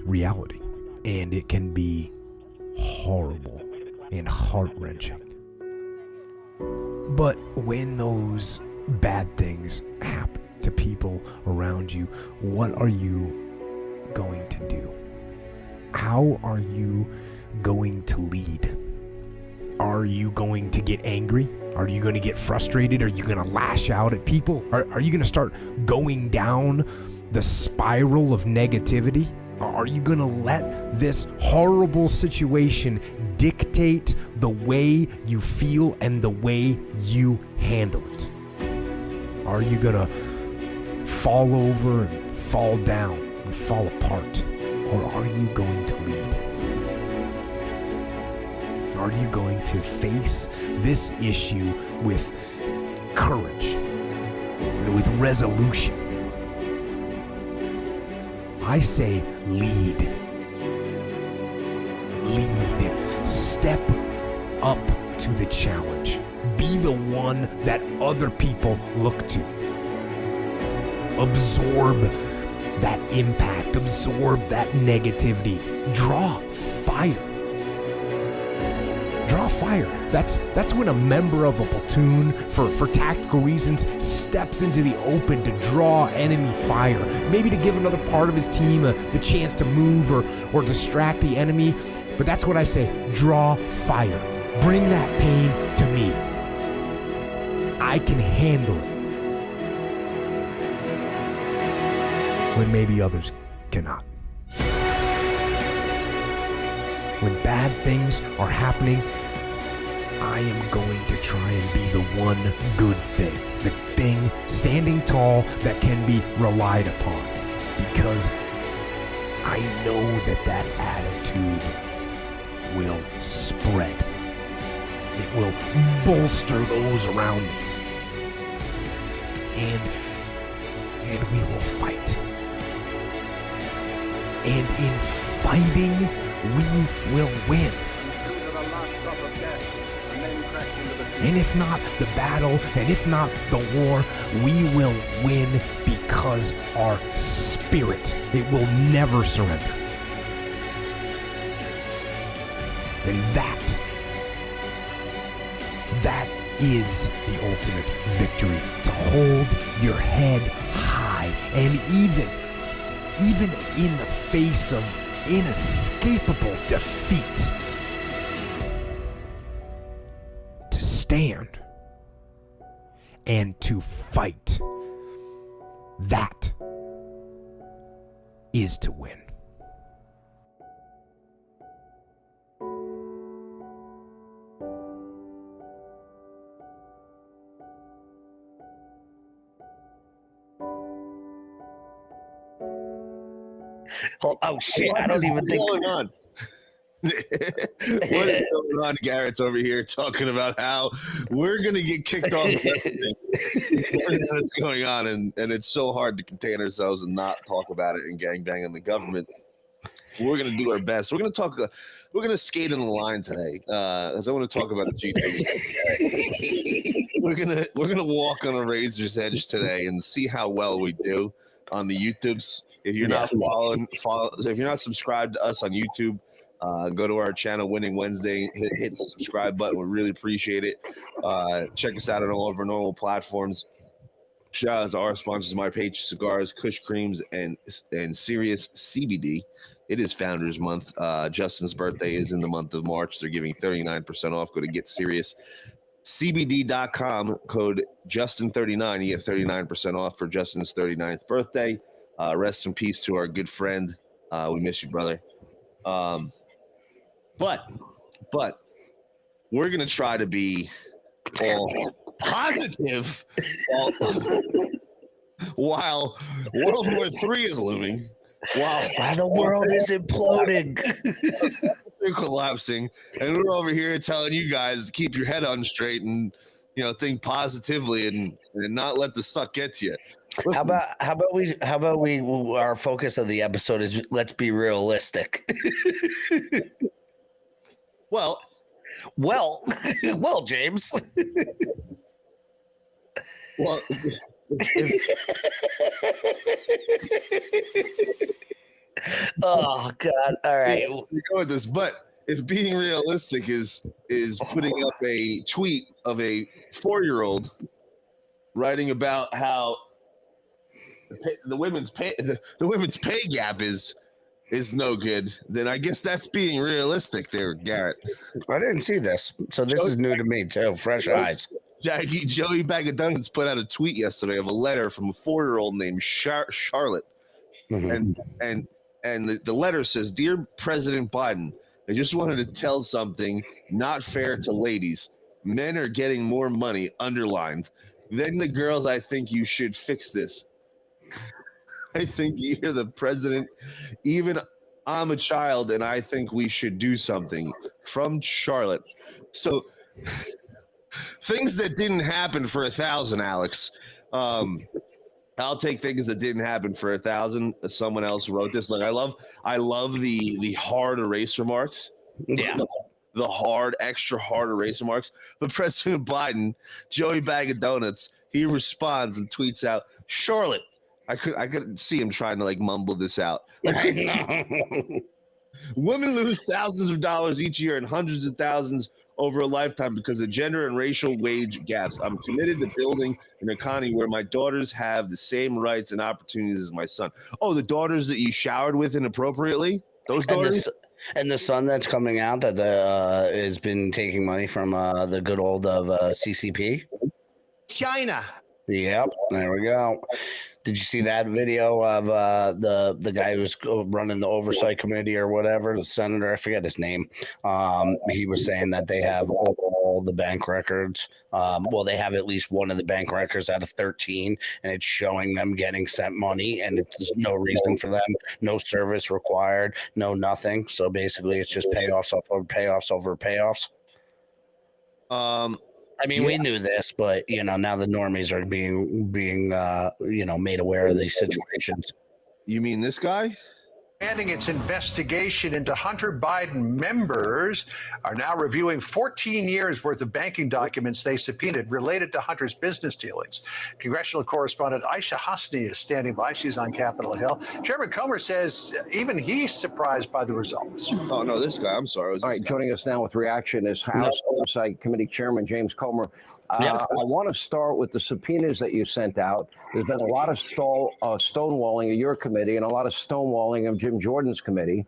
reality, and it can be horrible and heart-wrenching. But when those bad things happen to people around you, what are you going to do? How are you going to lead? Are you going to get angry? Are you going to get frustrated? Are you going to lash out at people? Are you going to start going down the spiral of negativity? Are you going to let this horrible situation dictate the way you feel and the way you handle it? Are you going to fall over and fall down and fall apart? Or are you going to lead? Are you going to face this issue with courage, with resolution? I say lead. Lead. Step up to the challenge. Be the one that other people look to. Absorb that impact. Absorb that negativity. Draw fire. Draw fire. That's when a member of a platoon, for tactical reasons, steps into the open to draw enemy fire. Maybe to give another part of his team the chance to move or distract the enemy. But that's what I say. Draw fire. Bring that pain to me. I can handle it when maybe others cannot. When bad things are happening, I am going to try and be the one good thing, the thing standing tall that can be relied upon, because I know that attitude will spread. It will bolster those around me, and we will fight. And in fighting, we will win. And if not the battle, and if not the war, we will win because our spirit, it will never surrender. And that is the ultimate victory. To hold your head high, and even in the face of inescapable defeat, to stand and to fight. That is to win. Oh shit! I don't even think. Going on? What is going on? Garrett's over here talking about how we're gonna get kicked off everything that's going on, and it's so hard to contain ourselves and not talk about it and gangbang on the government. We're gonna do our best. We're gonna talk. We're gonna skate in the line today, as I want to talk about a few things. We're gonna walk on a razor's edge today and see how well we do on the YouTubes. If you're not if you're not subscribed to us on YouTube, go to our channel, Winning Wednesday. Hit the subscribe button. We really appreciate it. Check us out on all of our normal platforms. Shout out to our sponsors, My Page Cigars, Kush Creams, and Sirius CBD. It is Founders Month. Justin's birthday is in the month of March. They're giving 39% off. Go to GetSeriousCBD.com. Code Justin39. You get 39% off for Justin's 39th birthday. Rest in peace to our good friend. We miss you, brother. But we're gonna try to be all positive while World War III is looming. While the world is imploding, they're collapsing, and we're over here telling you guys to keep your head on straight and think positively and not let the suck get to you. Listen, how about we our focus of the episode is let's be realistic. well, James. Oh God! All right. We go with this, but if being realistic is putting up a tweet of a 4-year-old writing about how the women's pay gap is no good, then I guess that's being realistic there, Garrett. I didn't see this, so this is new to me too. Fresh eyes. Joey Bag of Donuts put out a tweet yesterday of a letter from a 4-year-old named Charlotte, Mhm. and the letter says, "Dear President Biden, I just wanted to tell something not fair to ladies. Men are getting more money." Underlined. Then the girls, I think you should fix this. I think you're the president. Even I'm a child, and I think we should do something. From Charlotte. So things that didn't happen for 1,000, Alex. I'll take things that didn't happen for 1,000. Someone else wrote this. Like I love the hard erase remarks. Yeah. The hard, extra hard erase remarks. But President Biden, Joey Bag of Donuts, he responds and tweets out, "Charlotte." I could see him trying to like mumble this out. Women lose thousands of dollars each year and hundreds of thousands over a lifetime because of gender and racial wage gaps. I'm committed to building an economy where my daughters have the same rights and opportunities as my son. Oh, the daughters that you showered with inappropriately? Those daughters? And the son that's coming out that has been taking money from the good old of CCP. China. Yep, there we go. Did you see that video of the guy who's running the oversight committee or whatever, the senator? I forget his name. He was saying that they have all the bank records. Well, they have at least one of the bank records out of 13, and it's showing them getting sent money, and there's no reason for them, no service required, no nothing. So basically, it's just payoffs over payoffs over payoffs. I mean, we knew this, but now the normies are being made aware of these situations. You mean this guy? Expanding its investigation into Hunter Biden members are now reviewing 14 years worth of banking documents they subpoenaed related to Hunter's business dealings. Congressional correspondent Aisha Hasni is standing by. She's on Capitol Hill. Chairman Comer says even he's surprised by the results. Oh, no, this guy. I'm sorry. All right, joining us now with reaction is House Oversight Committee Chairman James Comer. I want to start with the subpoenas that you sent out. There's been a lot of stonewalling of your committee and a lot of stonewalling of Jim Jordan's committee.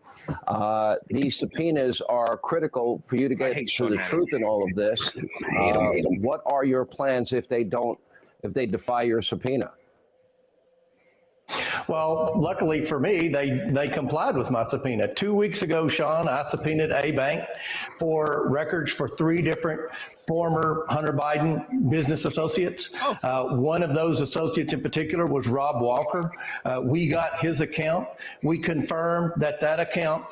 These subpoenas are critical for you to get to the truth in all of this. What are your plans if they defy your subpoena? Well, luckily for me, they complied with my subpoena. 2 weeks ago, Sean, I subpoenaed a bank for records for 3 different former Hunter Biden business associates. One of those associates in particular was Rob Walker. We got his account. We confirmed that account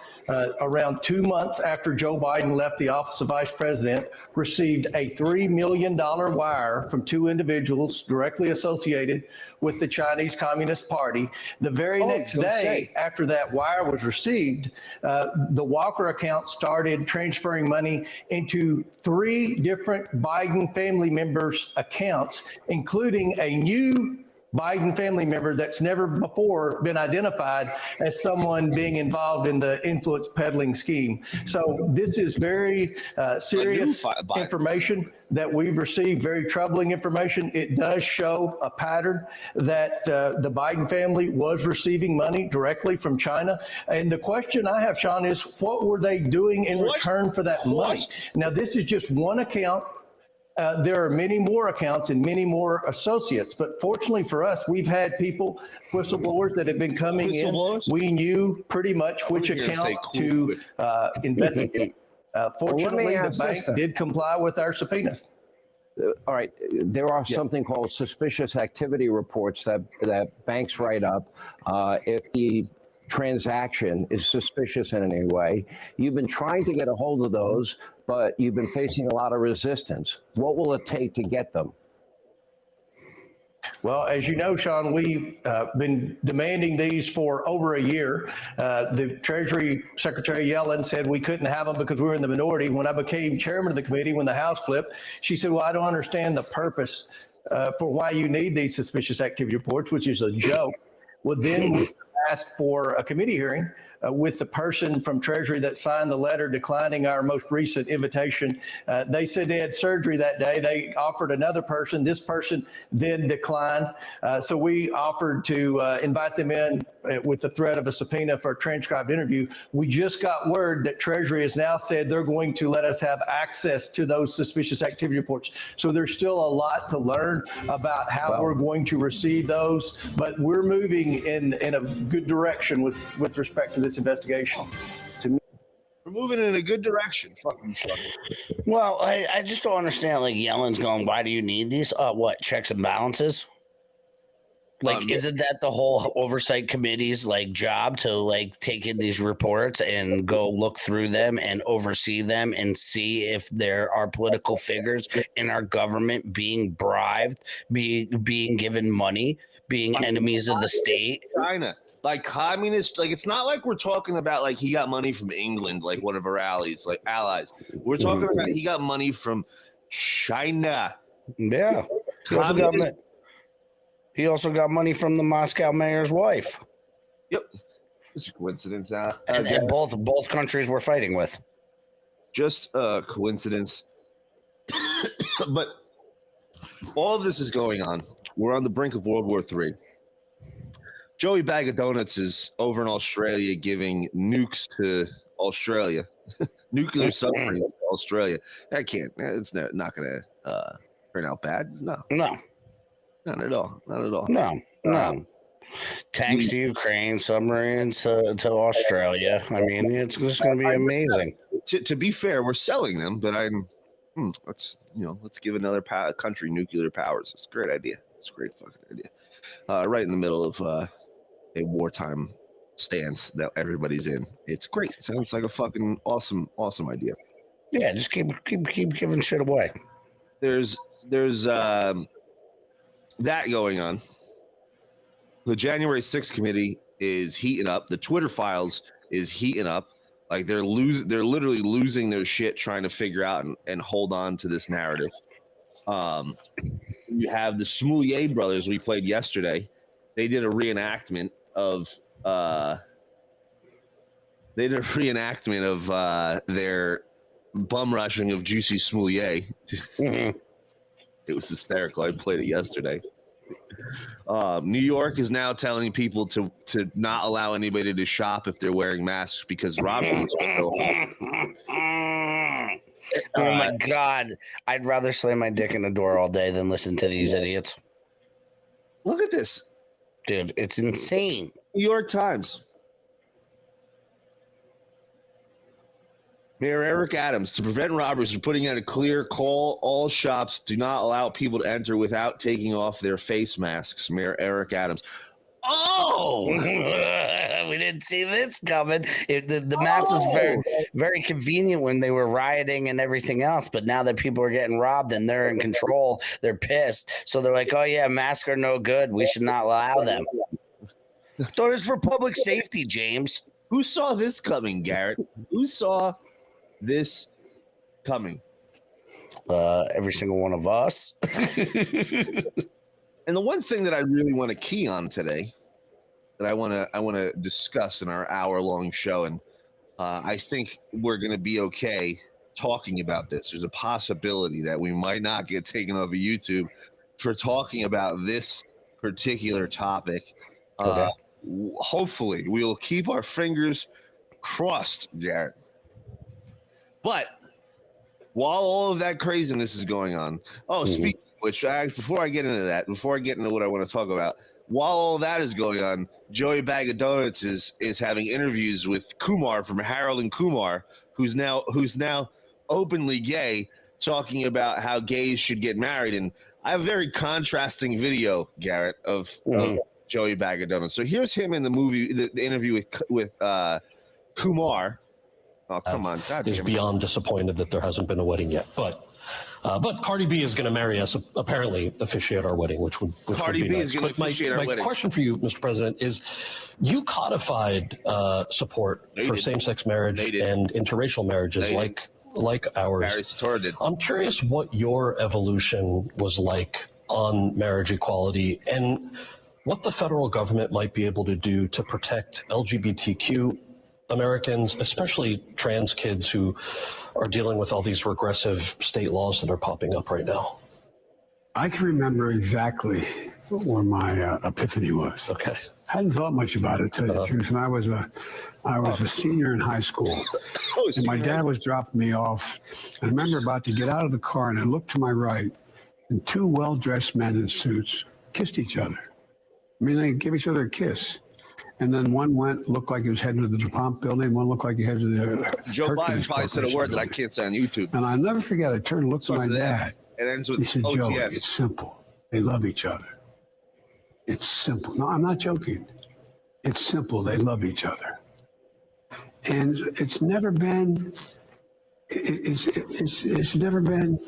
around 2 months after Joe Biden left the office of vice president, received a $3 million wire from 2 individuals directly associated with the Chinese Communist Party. The very next day after that wire was received, the Walker account started transferring money into 3 different Biden family members' accounts, including a new Biden family member that's never before been identified as someone being involved in the influence peddling scheme. So this is very serious information that we've received, very troubling information. It does show a pattern that the Biden family was receiving money directly from China. And the question I have, Sean, is what were they doing in return for that money? Now, this is just one account. There are many more accounts and many more associates, but fortunately for us, we've had people, whistleblowers that have been coming in. We knew pretty much which account to investigate. Fortunately, the bank did comply with our subpoenas. All right, there are something called suspicious activity reports that banks write up. If the transaction is suspicious in any way. You've been trying to get a hold of those, but you've been facing a lot of resistance. What will it take to get them? Well, as you know, Sean, we've been demanding these for over a year. The Treasury Secretary Yellen said we couldn't have them because we were in the minority. When I became chairman of the committee, when the House flipped, she said, well, I don't understand the purpose for why you need these suspicious activity reports, which is a joke. Well, then asked for a committee hearing with the person from Treasury that signed the letter declining our most recent invitation. They said they had surgery that day. They offered another person. This person then declined. So we offered to invite them in with the threat of a subpoena for a transcribed interview. We just got word that Treasury has now said they're going to let us have access to those suspicious activity reports. So there's still a lot to learn about how we're going to receive those, but we're moving in a good direction with respect to this investigation. We're moving in a good direction. Fucking shut. Well, I just don't understand. Like Yellen's going, why do you need these? What, checks and balances? Like, isn't that the whole oversight committee's like job to like take in these reports and go look through them and oversee them and see if there are political figures in our government being bribed, being given money, being enemies of the state? China, like communist, like it's not like we're talking about like he got money from England, like one of our allies. We're talking about he got money from China. Yeah. He also got money from the Moscow mayor's wife. Yep. It's a coincidence. And both countries we're fighting with. Just a coincidence. But all of this is going on. We're on the brink of World War III. Joey Bag of Donuts is over in Australia giving nukes to Australia. Nuclear submarines to Australia. It's not going to turn out bad. No. Not at all. No. Tanks to Ukraine, submarines to Australia. I mean, it's just going to be amazing. To be fair, we're selling them, but let's give another country nuclear powers. It's a great idea. It's a great fucking idea. Right in the middle of a wartime stance that everybody's in. It's great. It sounds like a fucking awesome idea. Yeah, just keep giving shit away. There's that going on. The January 6th committee is heating up. The Twitter files is heating up. Like they're literally losing their shit trying to figure out and hold on to this narrative. You have the Smoulier brothers we played yesterday. They did a reenactment of their bum rushing of Juicy Smoulier. Mm-hmm. It was hysterical. I played it yesterday. New York is now telling people to not allow anybody to shop if they're wearing masks because robberies are so high. Oh my God. I'd rather slam my dick in the door all day than listen to these idiots. Look at this. Dude, it's insane. New York Times. Mayor Eric Adams, to prevent robbers from putting out a clear call, all shops do not allow people to enter without taking off their face masks. Mayor Eric Adams. Oh, we didn't see this coming. The mask was very, very convenient when they were rioting and everything else. But now that people are getting robbed and they're in control, they're pissed. So they're like, oh, yeah, masks are no good. We should not allow them. So it's for public safety, James. Who saw this coming, Garrett? Who saw this coming? Every single one of us. And the one thing that I really want to key on today, that I want to discuss in our hour-long show, and I think we're going to be okay talking about this. There's a possibility that we might not get taken off of YouTube for talking about this particular topic. Okay. Hopefully, we'll keep our fingers crossed, Garrett. But while all of that craziness is going on, speaking of which, before I get into what I want to talk about, while all that is going on, Joey Bag of Donuts is having interviews with Kumar from Harold and Kumar, who's now openly gay, talking about how gays should get married. And I have a very contrasting video, Garrett, of Joey Bag of Donuts. So here's him in the movie, the interview with Kumar. Oh, come on. God is beyond disappointed that there hasn't been a wedding yet. But Cardi B is going to marry us, apparently officiate our wedding, which would be nice. But my question for you, Mr. President, is you codified support for same-sex marriage and interracial marriages like ours. I'm curious what your evolution was like on marriage equality, and what the federal government might be able to do to protect LGBTQ Americans, especially trans kids who are dealing with all these regressive state laws that are popping up right now? I can remember exactly where my epiphany was. Okay. I hadn't thought much about it, to tell you the truth. And I was a senior in high school, and my dad was dropping me off. I remember about to get out of the car, and I looked to my right, and two well-dressed men in suits kissed each other. I mean, they gave each other a kiss. And then one looked like he was heading to the DuPont building. One looked like he headed to the Joe Biden probably said a word that I can't say on YouTube. And I'll never forget, I turned and looked at my dad. It ends with He said, Joe, OTS. it's simple. They love each other. It's simple. No, I'm not joking. It's simple. They love each other. And it's never been, it's never been,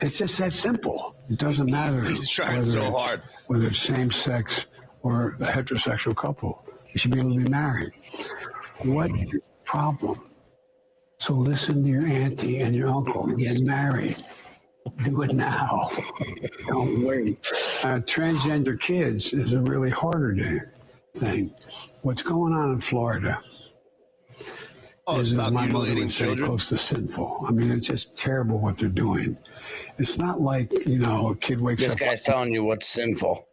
it's just that simple. It doesn't matter He's trying so hard. whether it's same sex or a heterosexual couple. You should be able to be married. What is the problem? So listen to your auntie and your uncle and get married. Do it now. Don't wait. Transgender kids is a really harder thing. What's going on in Florida is, as my mother would say, close to sinful. I mean, it's just terrible what they're doing. It's not like, a kid wakes up. This guy's telling you what's sinful.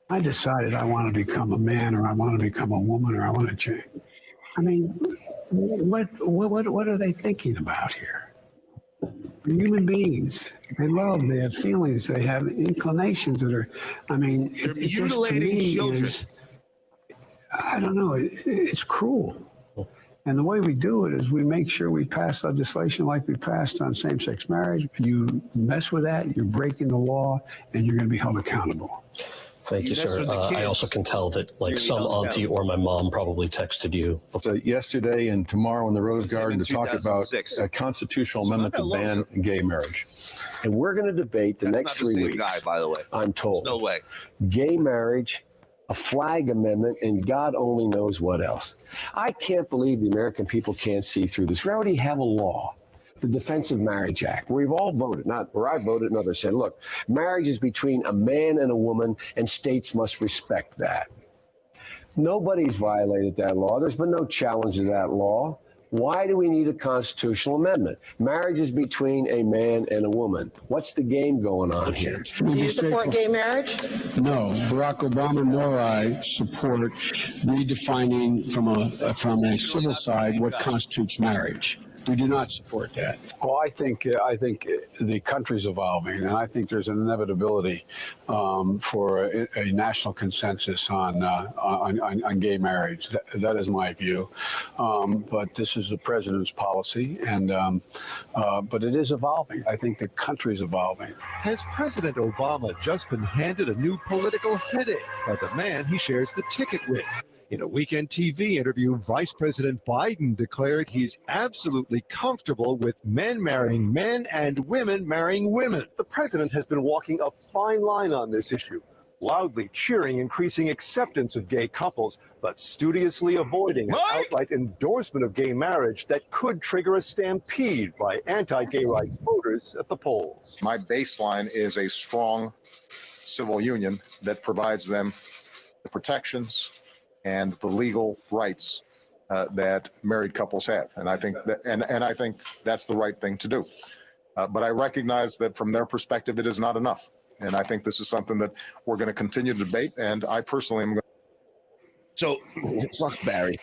I decided I want to become a man, or I want to become a woman, or I want to change. I mean, what are they thinking about here? They're human beings. They love, they have feelings, they have inclinations that are, I mean, They're mutilating children. I don't know, it's cruel. And the way we do it is we make sure we pass legislation like we passed on same-sex marriage. You mess with that, you're breaking the law, and you're going to be held accountable. Thank you, sir. I also can tell that, like, some auntie or my mom probably texted you. So yesterday and tomorrow in the Rose Garden to talk about a constitutional amendment to ban gay marriage. And we're going to debate the next 3 weeks. Guy, by the way. I'm told. There's no way. Gay marriage, a flag amendment, and God only knows what else. I can't believe the American people can't see through this. We already have a law, the Defense of Marriage Act, where we've all voted, not where I voted and others said, look, marriage is between a man and a woman, and states must respect that. Nobody's violated that law. There's been no challenge to that law. Why do we need a constitutional amendment? Marriage is between a man and a woman. What's the game going on here? Do you support gay marriage? No, Barack Obama nor I support redefining from a civil side what constitutes marriage. We do not support that. Well, I think the country's evolving, and I think there's an inevitability for a national consensus on gay marriage. That is my view. But this is the president's policy, and but it is evolving. I think the country's evolving. Has President Obama just been handed a new political headache by the man he shares the ticket with? In a Weekend TV interview, Vice President Biden declared he's absolutely comfortable with men marrying men and women marrying women. The president has been walking a fine line on this issue, loudly cheering increasing acceptance of gay couples, but studiously avoiding an outright endorsement of gay marriage that could trigger a stampede by anti-gay rights voters at the polls. My baseline is a strong civil union that provides them the protections and the legal rights that married couples have, and I think that, and I think that's the right thing to do. But I recognize that from their perspective, it is not enough, and I think this is something that we're going to continue to debate. And I personally am going. So, fuck Barry.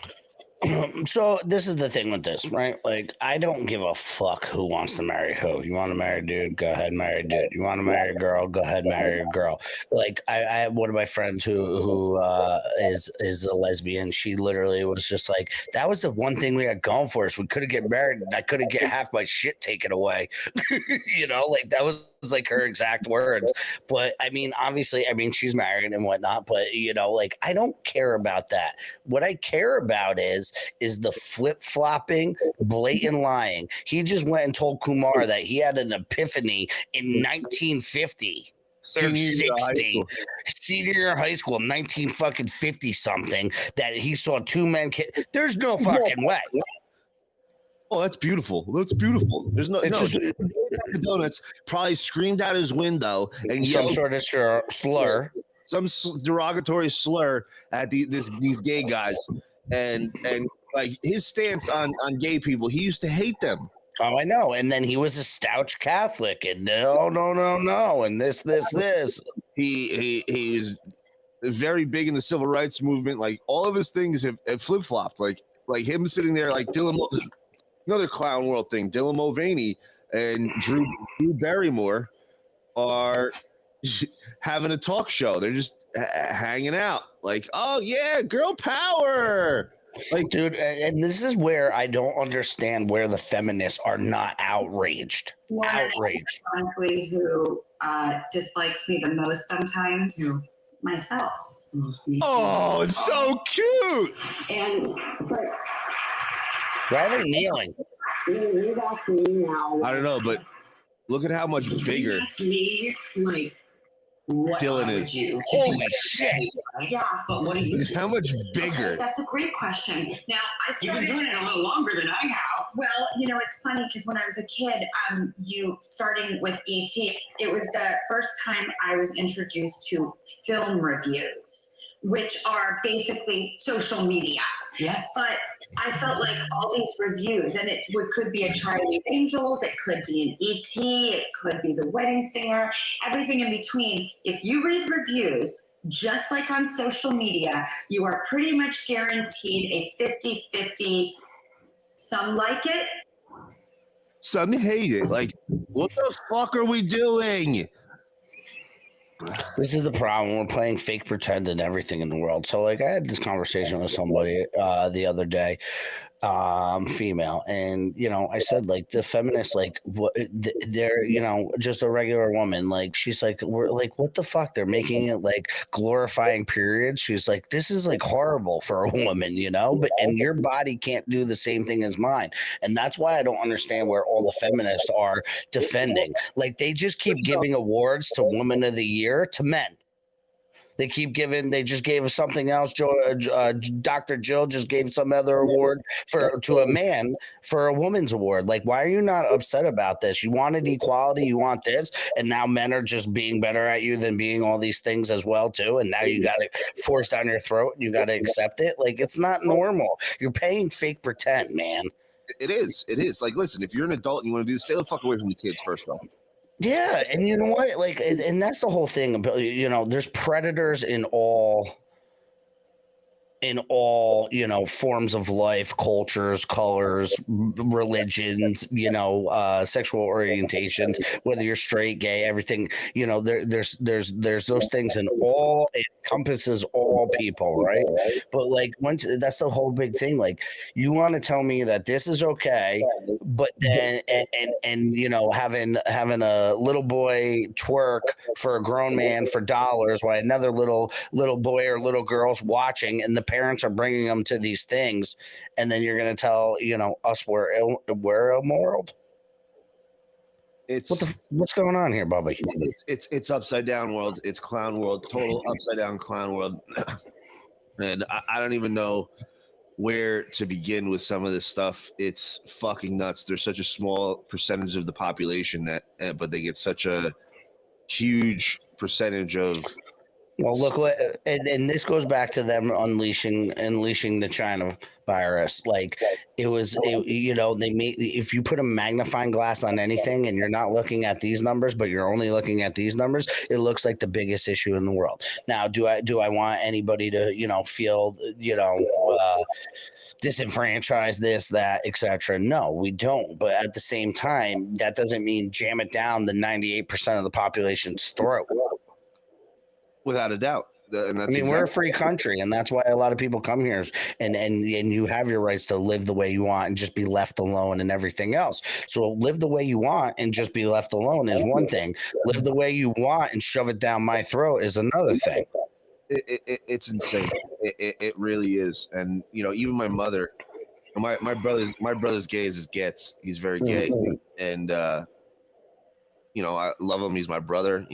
So this is the thing with this, right? Like, I don't give a fuck who wants to marry who. You want to marry a dude, go ahead, marry a dude. You want to marry a girl, go ahead, marry a girl. Like, I have one of my friends who is a lesbian. She literally was just like, that was the one thing we had going for us. We couldn't get married. I couldn't get half my shit taken away. Like that was like her exact words. But I mean, obviously, she's married and whatnot, but like, I don't care about that. What I care about is the flip-flopping, blatant lying. He just went and told Kumar that he had an epiphany in 1950 or 60, senior year of high school, 1950 something, that he saw two men. There's no fucking way. Oh, that's beautiful. That's beautiful. There's the donuts probably screamed out his window and some sort of slur. some derogatory slur at these gay guys, and like his stance on gay people, he used to hate them. Oh, I know. And then he was a staunch Catholic, and no, and this. He was very big in the civil rights movement. Like all of his things have flip flopped. Like him sitting there, like another clown world thing. Dylan Mulvaney and Drew Barrymore are having a talk show. They're just hanging out. Like, oh yeah, girl power. Like, dude, and this is where I don't understand where the feminists are not outraged. Outraged. Ironically, who dislikes me the most sometimes? Myself. Oh, it's so cute. And why are they kneeling? You've asked me now. I don't know, but look at how much bigger. You asked me, like, what Dylan is. Holy shit. Yeah, but what do you do? How much bigger? Okay, that's a great question. Now, you've been doing it a little longer than I have. Well, it's funny because when I was a kid, you starting with ET, it was the first time I was introduced to film reviews, which are basically social media. Yes. But I felt like all these reviews, and it could be a Charlie's Angels, it could be an ET, it could be The Wedding Singer, everything in between. If you read reviews, just like on social media, you are pretty much guaranteed a 50-50. Some like it. Some hate it. Like, what the fuck are we doing? This is the problem. We're playing fake pretend and everything in the world. So, like, I had this conversation with somebody the other day, female, and I said, like, the feminists, like, they're just a regular woman. Like, she's like, we're like, what the fuck? They're making it like glorifying periods. She's like, this is like horrible for a woman, but and your body can't do the same thing as mine, and that's why I don't understand where all the feminists are defending. Like, they just keep giving awards to Woman of the Year to men. They just gave us something else. Dr. Jill just gave some other award to a man for a woman's award. Like, why are you not upset about this? You wanted equality, you want this, and now men are just being better at you than being all these things as well too. And now you got it forced down your throat and you got to accept it. Like, it's not normal. You're paying fake pretend, man. It is. Like, listen, if you're an adult and you want to do this, stay the fuck away from the kids first off. Yeah, and you know what? Like, and that's the whole thing about, there's predators in all forms of life, cultures, colors, religions, sexual orientations, whether you're straight, gay, everything, there's those things in all, it encompasses all people, right? But like, that's the whole big thing. Like, you want to tell me that this is okay, but then having a little boy twerk for a grown man for dollars while another little boy or little girl's watching, and the parents are bringing them to these things, and then you're going to tell us we're immoral. What's going on here, Bubby? It's upside down world. It's clown world. Total upside down clown world. And I don't even know where to begin with some of this stuff. It's fucking nuts. There's such a small percentage of the population but they get such a huge percentage of. Well, look what, and this goes back to them unleashing the China virus. Like, they made, if you put a magnifying glass on anything and you're not looking at these numbers, but you're only looking at these numbers, it looks like the biggest issue in the world. Now, do I want anybody to feel disenfranchised, this, that, etc.? No, we don't. But at the same time, that doesn't mean jam it down the 98% of the population's throat. Without a doubt. We're a free country, and that's why a lot of people come here, and you have your rights to live the way you want and just be left alone and everything else. So live the way you want and just be left alone is one thing. Live the way you want and shove it down my throat is another thing. It's insane. It really is. And even my mother, my brother's gay as it gets. He's very gay, and I love him. He's my brother.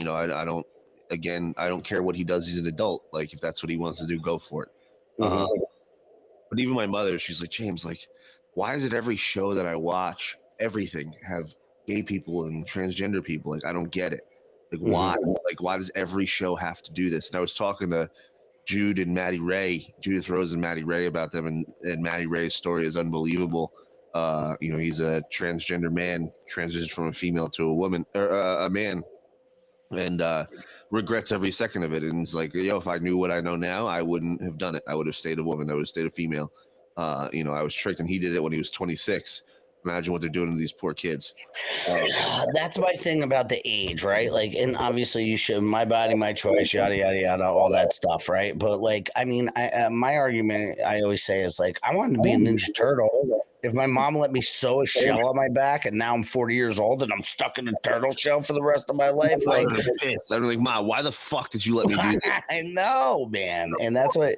I don't care what he does. He's an adult. Like, if that's what he wants to do, go for it. But even my mother, she's like, James, like, why is it every show that I watch, everything have gay people and transgender people? Like, I don't get it. Like, why? Like, why does every show have to do this? And I was talking to Judith Rose and Maddie Ray about them, and Maddie Ray's story is unbelievable. He's a transgender man, transitioned from a female to a woman or a man, and regrets every second of it. And it's like, if I knew what I know now, I wouldn't have done it. I would have stayed a woman. I would have stayed a female. I was tricked, and he did it when he was 26. Imagine what they're doing to these poor kids. That's my thing about the age, right? Like, and obviously you should, my body, my choice, yada, yada, yada, all that stuff, right? But like, I mean, my argument I always say is like, I wanted to be a Ninja Turtle. If my mom let me sew a shell on my back and now I'm 40 years old and I'm stuck in a turtle shell for the rest of my life, like, I'm like, Mom, why the fuck did you let me do this? I know, man. And that's what,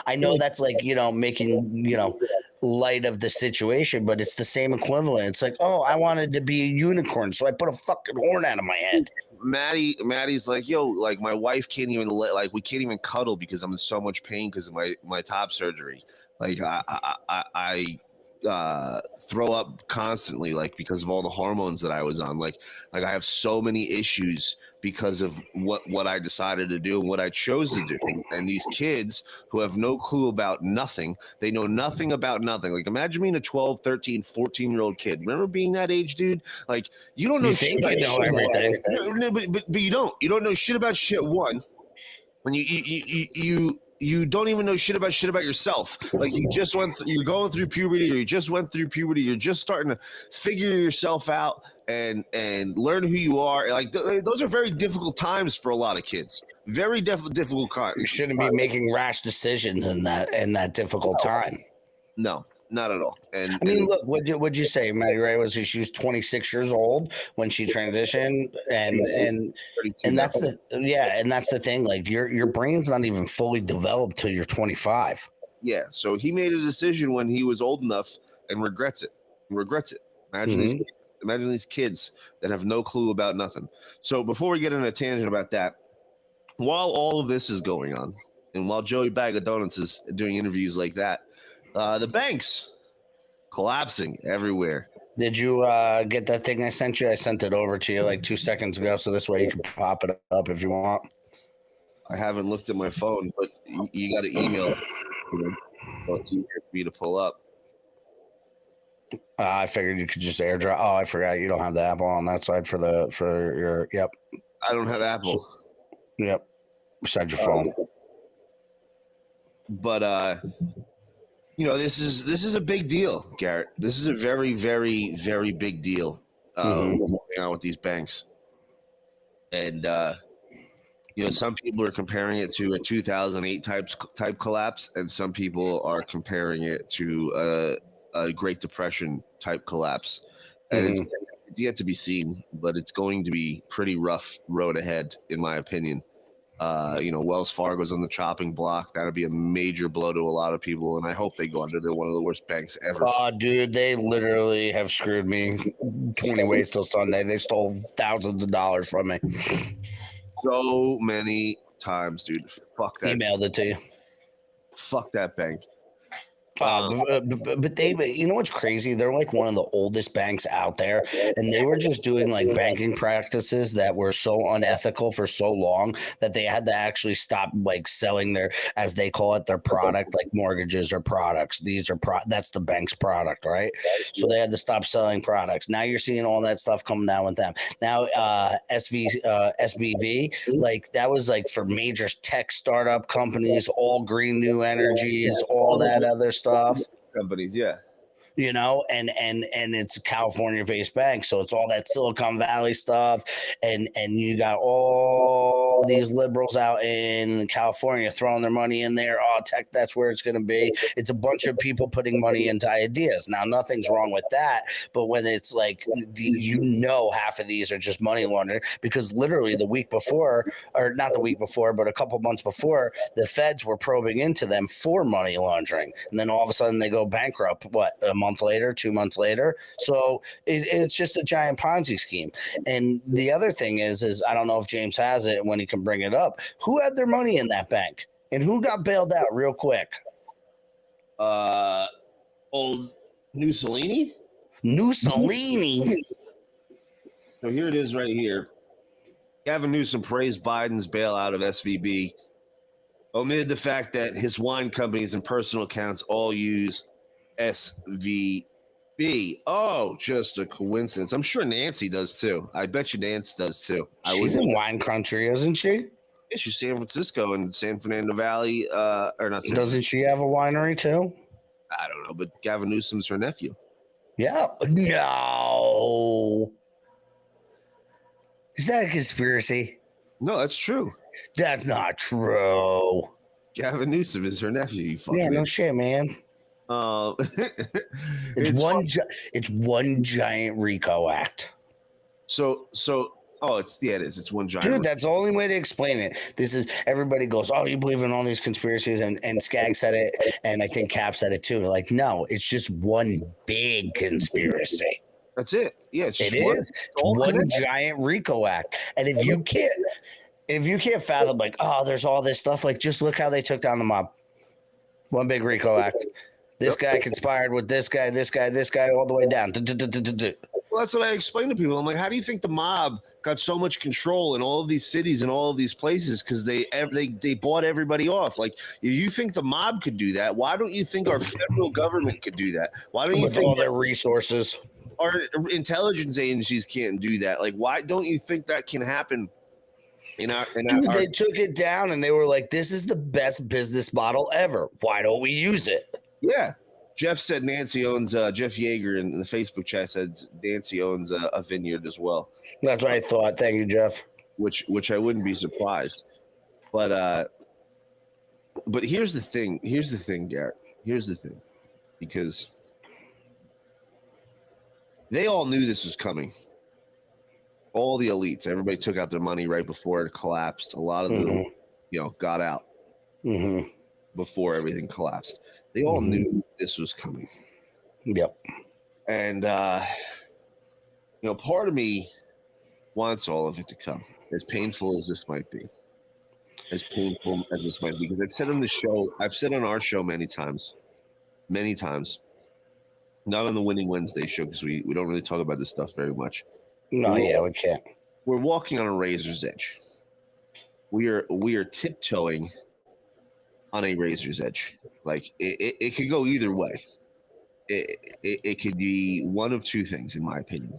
I know that's like, making, light of the situation, but it's the same equivalent. It's like, oh, I wanted to be a unicorn, so I put a fucking horn out of my head. Maddie's like, like my wife can't even we can't even cuddle because I'm in so much pain because of my top surgery. Like I throw up constantly, like because of all the hormones that I was on. Like I have so many issues because of what I decided to do and what I chose to do. And these kids who have no clue about nothing, they know nothing about nothing. Like imagine being a 12, 13, 14-year-old kid. Remember being that age, dude? Like you don't know shit about everything. No, but you don't know shit about shit. One. When you don't even know shit about yourself. Like you're going through puberty, or you just went through puberty. You're just starting to figure yourself out and learn who you are. Like those are very difficult times for a lot of kids. Very difficult times. You shouldn't be making rash decisions in that difficult time. No. Not at all. And I mean, look, what'd you say? Maddie Ray she was 26 years old when she transitioned, and that's the thing. Like your brain's not even fully developed till you're 25. Yeah. So he made a decision when he was old enough and regrets it. Imagine these kids that have no clue about nothing. So before we get in a tangent about that, while all of this is going on, and while Joey Bag of Donuts is doing interviews like that, the banks collapsing everywhere. Did you get that thing I sent you? I sent it over to you like 2 seconds ago, so this way you can pop it up if you want. I haven't looked at my phone, but you got to email it. It's easier for me to pull up. I figured you could just airdrop. Oh, I forgot you don't have the Apple on that side for your. Yep. I don't have Apple. Yep. Besides your phone. But this is a big deal, Garrett. This is a very, very, very big deal. With these banks, and some people are comparing it to a 2008 type collapse, and some people are comparing it to a Great Depression type collapse. And it's yet to be seen, but it's going to be pretty rough road ahead, in my opinion. Wells Fargo's on the chopping block. That'll be a major blow to a lot of people, and I hope they go under. They're one of the worst banks ever. Oh, dude, they literally have screwed me 20 ways till Sunday. They stole thousands of dollars from me. So many times, dude. Fuck that. Emailed it to you. Fuck that bank. But they, you know what's crazy? They're like one of the oldest banks out there, and they were just doing like banking practices that were so unethical for so long that they had to actually stop like selling their, as they call it, their product, like mortgages or products. These are that's the bank's product, right? So they had to stop selling products. Now you're seeing all that stuff coming down with them. Now SBV, like that was like for major tech startup companies, all green new energies, all that other stuff. Companies, yeah. And it's a California-based bank, so it's all that Silicon Valley stuff, and you got all these liberals out in California throwing their money in there. Oh, tech, that's where it's going to be. It's a bunch of people putting money into ideas. Now, nothing's wrong with that, but when it's like, half of these are just money laundering, because literally the week before, or not the week before, but a couple months before, the feds were probing into them for money laundering, and then all of a sudden they go bankrupt. What, a month later, 2 months later? So it's just a giant Ponzi scheme. And the other thing is I don't know if James has it when he can bring it up. Who had their money in that bank and who got bailed out real quick? Old Mussolini. So here it is right here. Gavin Newsom praised Biden's bailout of SVB, omitted the fact that his wine companies and personal accounts all use SVB. Oh, just a coincidence. I'm sure Nancy does too. I bet you Nancy does too. She's in wine country, isn't she? Yeah, she's San Francisco and San Fernando Valley. Or not? Doesn't she have a winery too? I don't know, but Gavin Newsom's her nephew. Yeah. No. Is that a conspiracy? No, that's true. That's not true. Gavin Newsom is her nephew. You fucking yeah, no shit, man. It's one giant RICO act. So it is. It's one giant. Dude, that's the only way to explain it. This is everybody goes, oh, you believe in all these conspiracies, and Skag said it, and I think Cap said it too. Like, no, it's just one big conspiracy. That's it. Yeah, it's one giant RICO act. And if you can't fathom, like, oh, there's all this stuff, like, just look how they took down the mob. One big RICO act. This guy conspired with this guy, all the way down. Well, that's what I explain to people. I'm like, how do you think the mob got so much control in all of these cities and all of these places? Because they bought everybody off. Like, if you think the mob could do that, why don't you think our federal government could do that? Why don't you think all their resources? Our intelligence agencies can't do that. Like, why don't you think that can happen? They took it down and they were like, this is the best business model ever. Why don't we use it? Yeah. Jeff said Nancy owns, Jeff Yeager in the Facebook chat said Nancy owns a vineyard as well. That's what I thought. Thank you, Jeff. Which I wouldn't be surprised. But here's the thing. Garrett. Here's the thing. Because they all knew this was coming. All the elites, everybody took out their money right before it collapsed. A lot of them, got out before everything collapsed. They all knew this was coming. Yep. And, part of me wants all of it to come, as painful as this might be. Because I've said on our show many times, not on the Winning Wednesday show, because we don't really talk about this stuff very much. No, we can't. We're walking on a razor's edge. We are tiptoeing on a razor's edge. Like, it could go either way. It could be one of two things, in my opinion.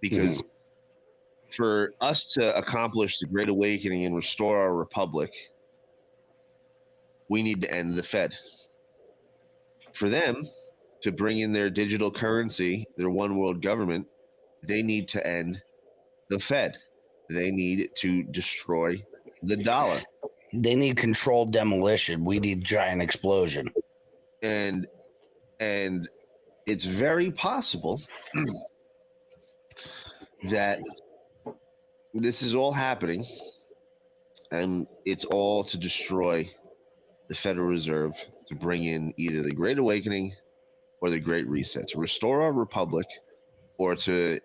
Because for us to accomplish the Great Awakening and restore our republic, we need to end the Fed. For them to bring in their digital currency, their one world government, they need to end the Fed. They need to destroy the dollar. They need controlled demolition. We need giant explosion. And it's very possible that this is all happening, and it's all to destroy the Federal Reserve, to bring in either the Great Awakening or the Great Reset, to restore our republic, or to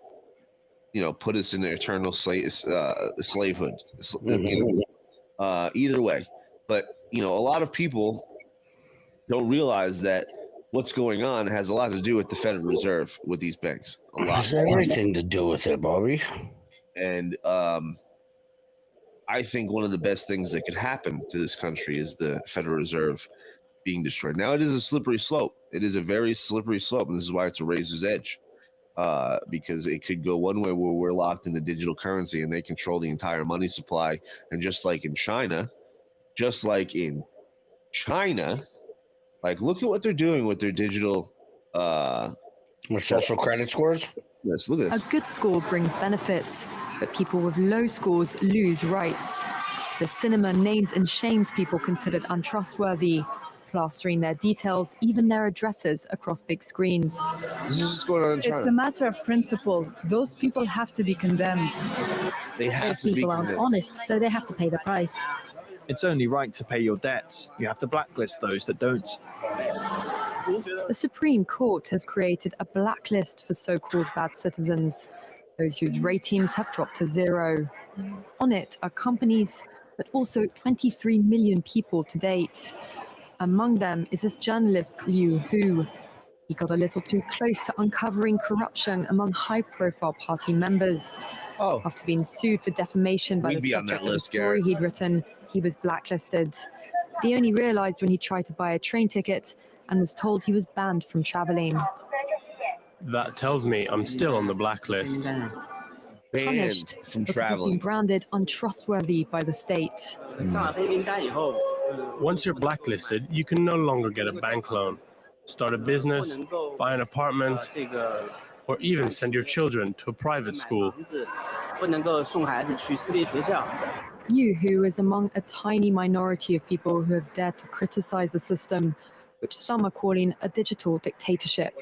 put us in the eternal slavehood. Either way. But a lot of people don't realize that what's going on has a lot to do with the Federal Reserve, with these banks. A lot. Has everything to do with it, Bobby. And I think one of the best things that could happen to this country is the Federal Reserve being destroyed. Now, it is a slippery slope. It is a very slippery slope, and this is why it's a razor's edge. Because it could go one way where we're locked into digital currency and they control the entire money supply. And just like in China, like, look at what they're doing with their digital social credit scores. Yes, look at it. A good score brings benefits, but people with low scores lose rights. The cinema names and shames people considered untrustworthy, plastering their details, even their addresses, across big screens. This is what's going on in China. It's a matter of principle. Those people have to be condemned. They have Those to be people aren't condemned. honest, so they have to pay the price. It's only right to pay your debts. You have to blacklist those that don't. The Supreme Court has created a blacklist for so-called bad citizens, those whose ratings have dropped to 0. On it are companies, but also 23 million people to date. Among them is this journalist Liu Hu. He got a little too close to uncovering corruption among high-profile party members. After being sued for defamation by the subject of a story he'd written, he was blacklisted. He only realized when he tried to buy a train ticket and was told he was banned from traveling. That tells me I'm still on the blacklist. Punished from because he's been branded untrustworthy by the state. Once you're blacklisted, you can no longer get a bank loan, start a business, buy an apartment, or even send your children to a private school. Yu Hu is among a tiny minority of people who have dared to criticize the system, which some are calling a digital dictatorship.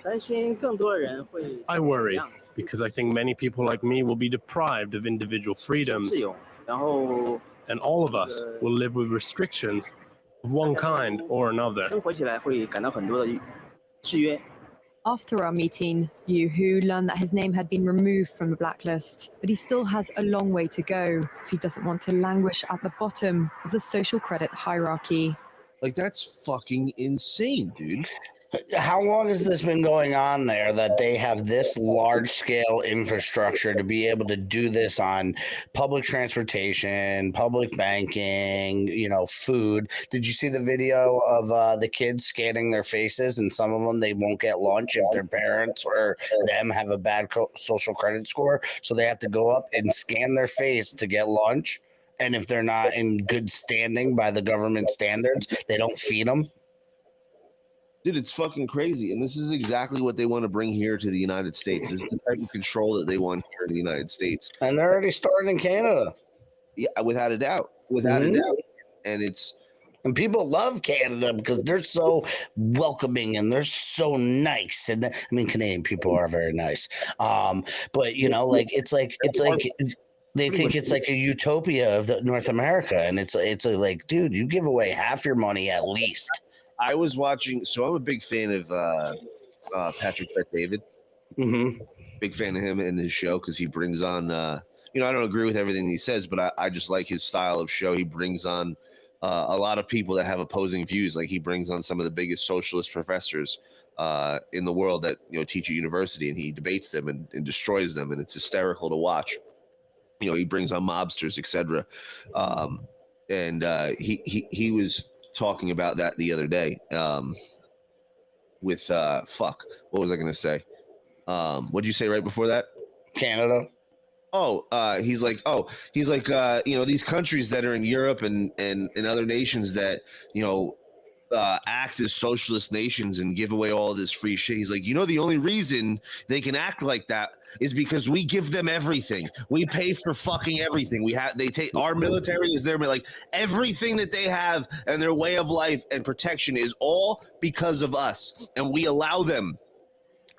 I worry because I think many people like me will be deprived of individual freedoms, and all of us will live with restrictions of one kind or another. After our meeting, Yu Hu learned that his name had been removed from the blacklist, but he still has a long way to go if he doesn't want to languish at the bottom of the social credit hierarchy. Like, that's fucking insane, dude. How long has this been going on there that they have this large scale infrastructure to be able to do this on public transportation, public banking, food? Did you see the video of the kids scanning their faces, and some of them, they won't get lunch if their parents or them have a bad social credit score, so they have to go up and scan their face to get lunch, and if they're not in good standing by the government standards, they don't feed them. Dude, it's fucking crazy. And this is exactly what they want to bring here to the United States. This is the type of control that they want here in the United States. And they're already starting in Canada. Yeah, without a doubt. Without a doubt. And people love Canada because they're so welcoming and they're so nice. And Canadian people are very nice. But it's like they think it's like a utopia of North America. And it's like, dude, you give away half your money at least. I was watching, so I'm a big fan of Patrick Bet-David. Mm-hmm. Big fan of him and his show because he brings on, I don't agree with everything he says, but I just like his style of show. He brings on a lot of people that have opposing views. Like, he brings on some of the biggest socialist professors in the world that teach at university, and he debates them and destroys them, and it's hysterical to watch. He brings on mobsters, etc. He was talking about that the other day with what was I going to say? What did you say right before that? Canada. He's like these countries that are in Europe and other nations that act as socialist nations and give away all this free shit. He's like, the only reason they can act like that is because we give them everything. We pay for fucking everything. They take our military is their, like, everything that they have and their way of life and protection is all because of us, and we allow them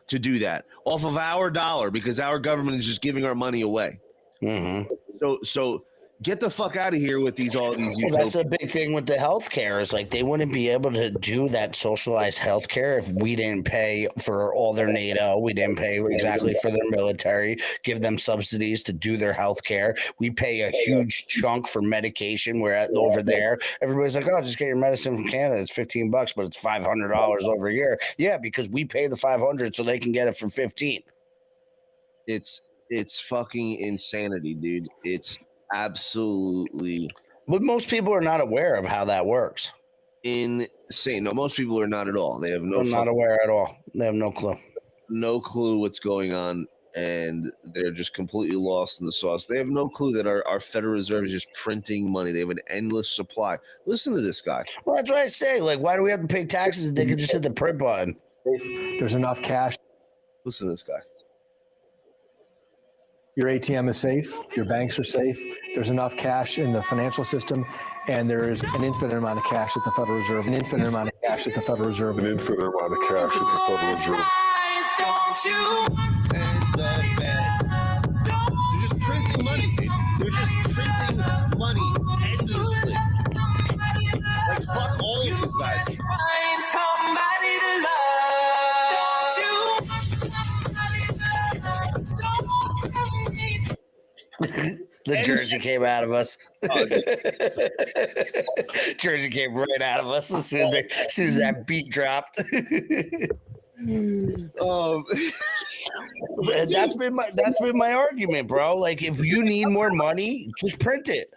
to do that off of our dollar because our government is just giving our money away. Mm-hmm. So get the fuck out of here with all these. Well, that's a big thing with the healthcare. Is like they wouldn't be able to do that socialized healthcare if we didn't pay for all their NATO. We didn't pay exactly for their military. Give them subsidies to do their healthcare. We pay a huge chunk for medication. Where over there, everybody's like, "Oh, just get your medicine from Canada. It's $15, but it's $500 over here." Yeah, because we pay the $500 so they can get it for $15. It's fucking insanity, dude. It's absolutely. But most people are not aware of how that works. Insane. No, most people are not at all. They have no. They're not aware at all. They have no clue. No clue what's going on, and they're just completely lost in the sauce. They have no clue that our Federal Reserve is just printing money. They have an endless supply. Listen to this guy. Well, that's what I say. Like, why do we have to pay taxes if they can just hit the print button? There's enough cash. Listen to this guy. Your ATM is safe. Your banks are safe. There's enough cash in the financial system, and there is an infinite amount of cash at the Federal Reserve. An infinite amount of cash at the Federal Reserve. An infinite amount of cash at the Federal Reserve. And the Fed. They're just printing money. They're just printing money endlessly. Like, fuck all of these guys. Somebody to love. The Jersey came out of us. Jersey came right out of us as soon as that beat dropped. That's been my argument, bro. Like, if you need more money, just print it.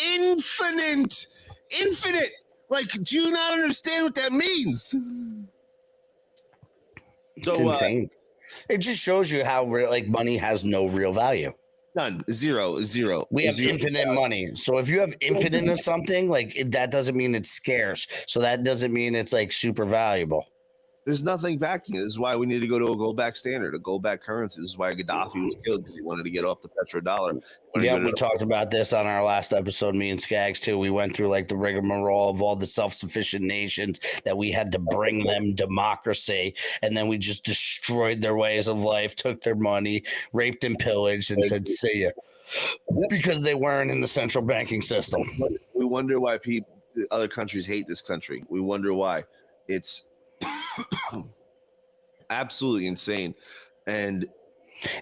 Infinite. Like, do you not understand what that means? It's insane. It just shows you how money has no real value. None. Zero. We have infinite money. So if you have infinite of something, that doesn't mean it's scarce. So that doesn't mean it's super valuable. There's nothing backing it. This is why we need to go to a gold-backed standard, a gold-backed currency. This is why Gaddafi was killed, because he wanted to get off the petrodollar. Yeah, we talked about this on our last episode, me and Skaggs, too. We went through the rigmarole of all the self-sufficient nations that we had to bring them democracy, and then we just destroyed their ways of life, took their money, raped and pillaged, and said, see ya. Because they weren't in the central banking system. We wonder why other countries hate this country. We wonder why. It's absolutely insane. And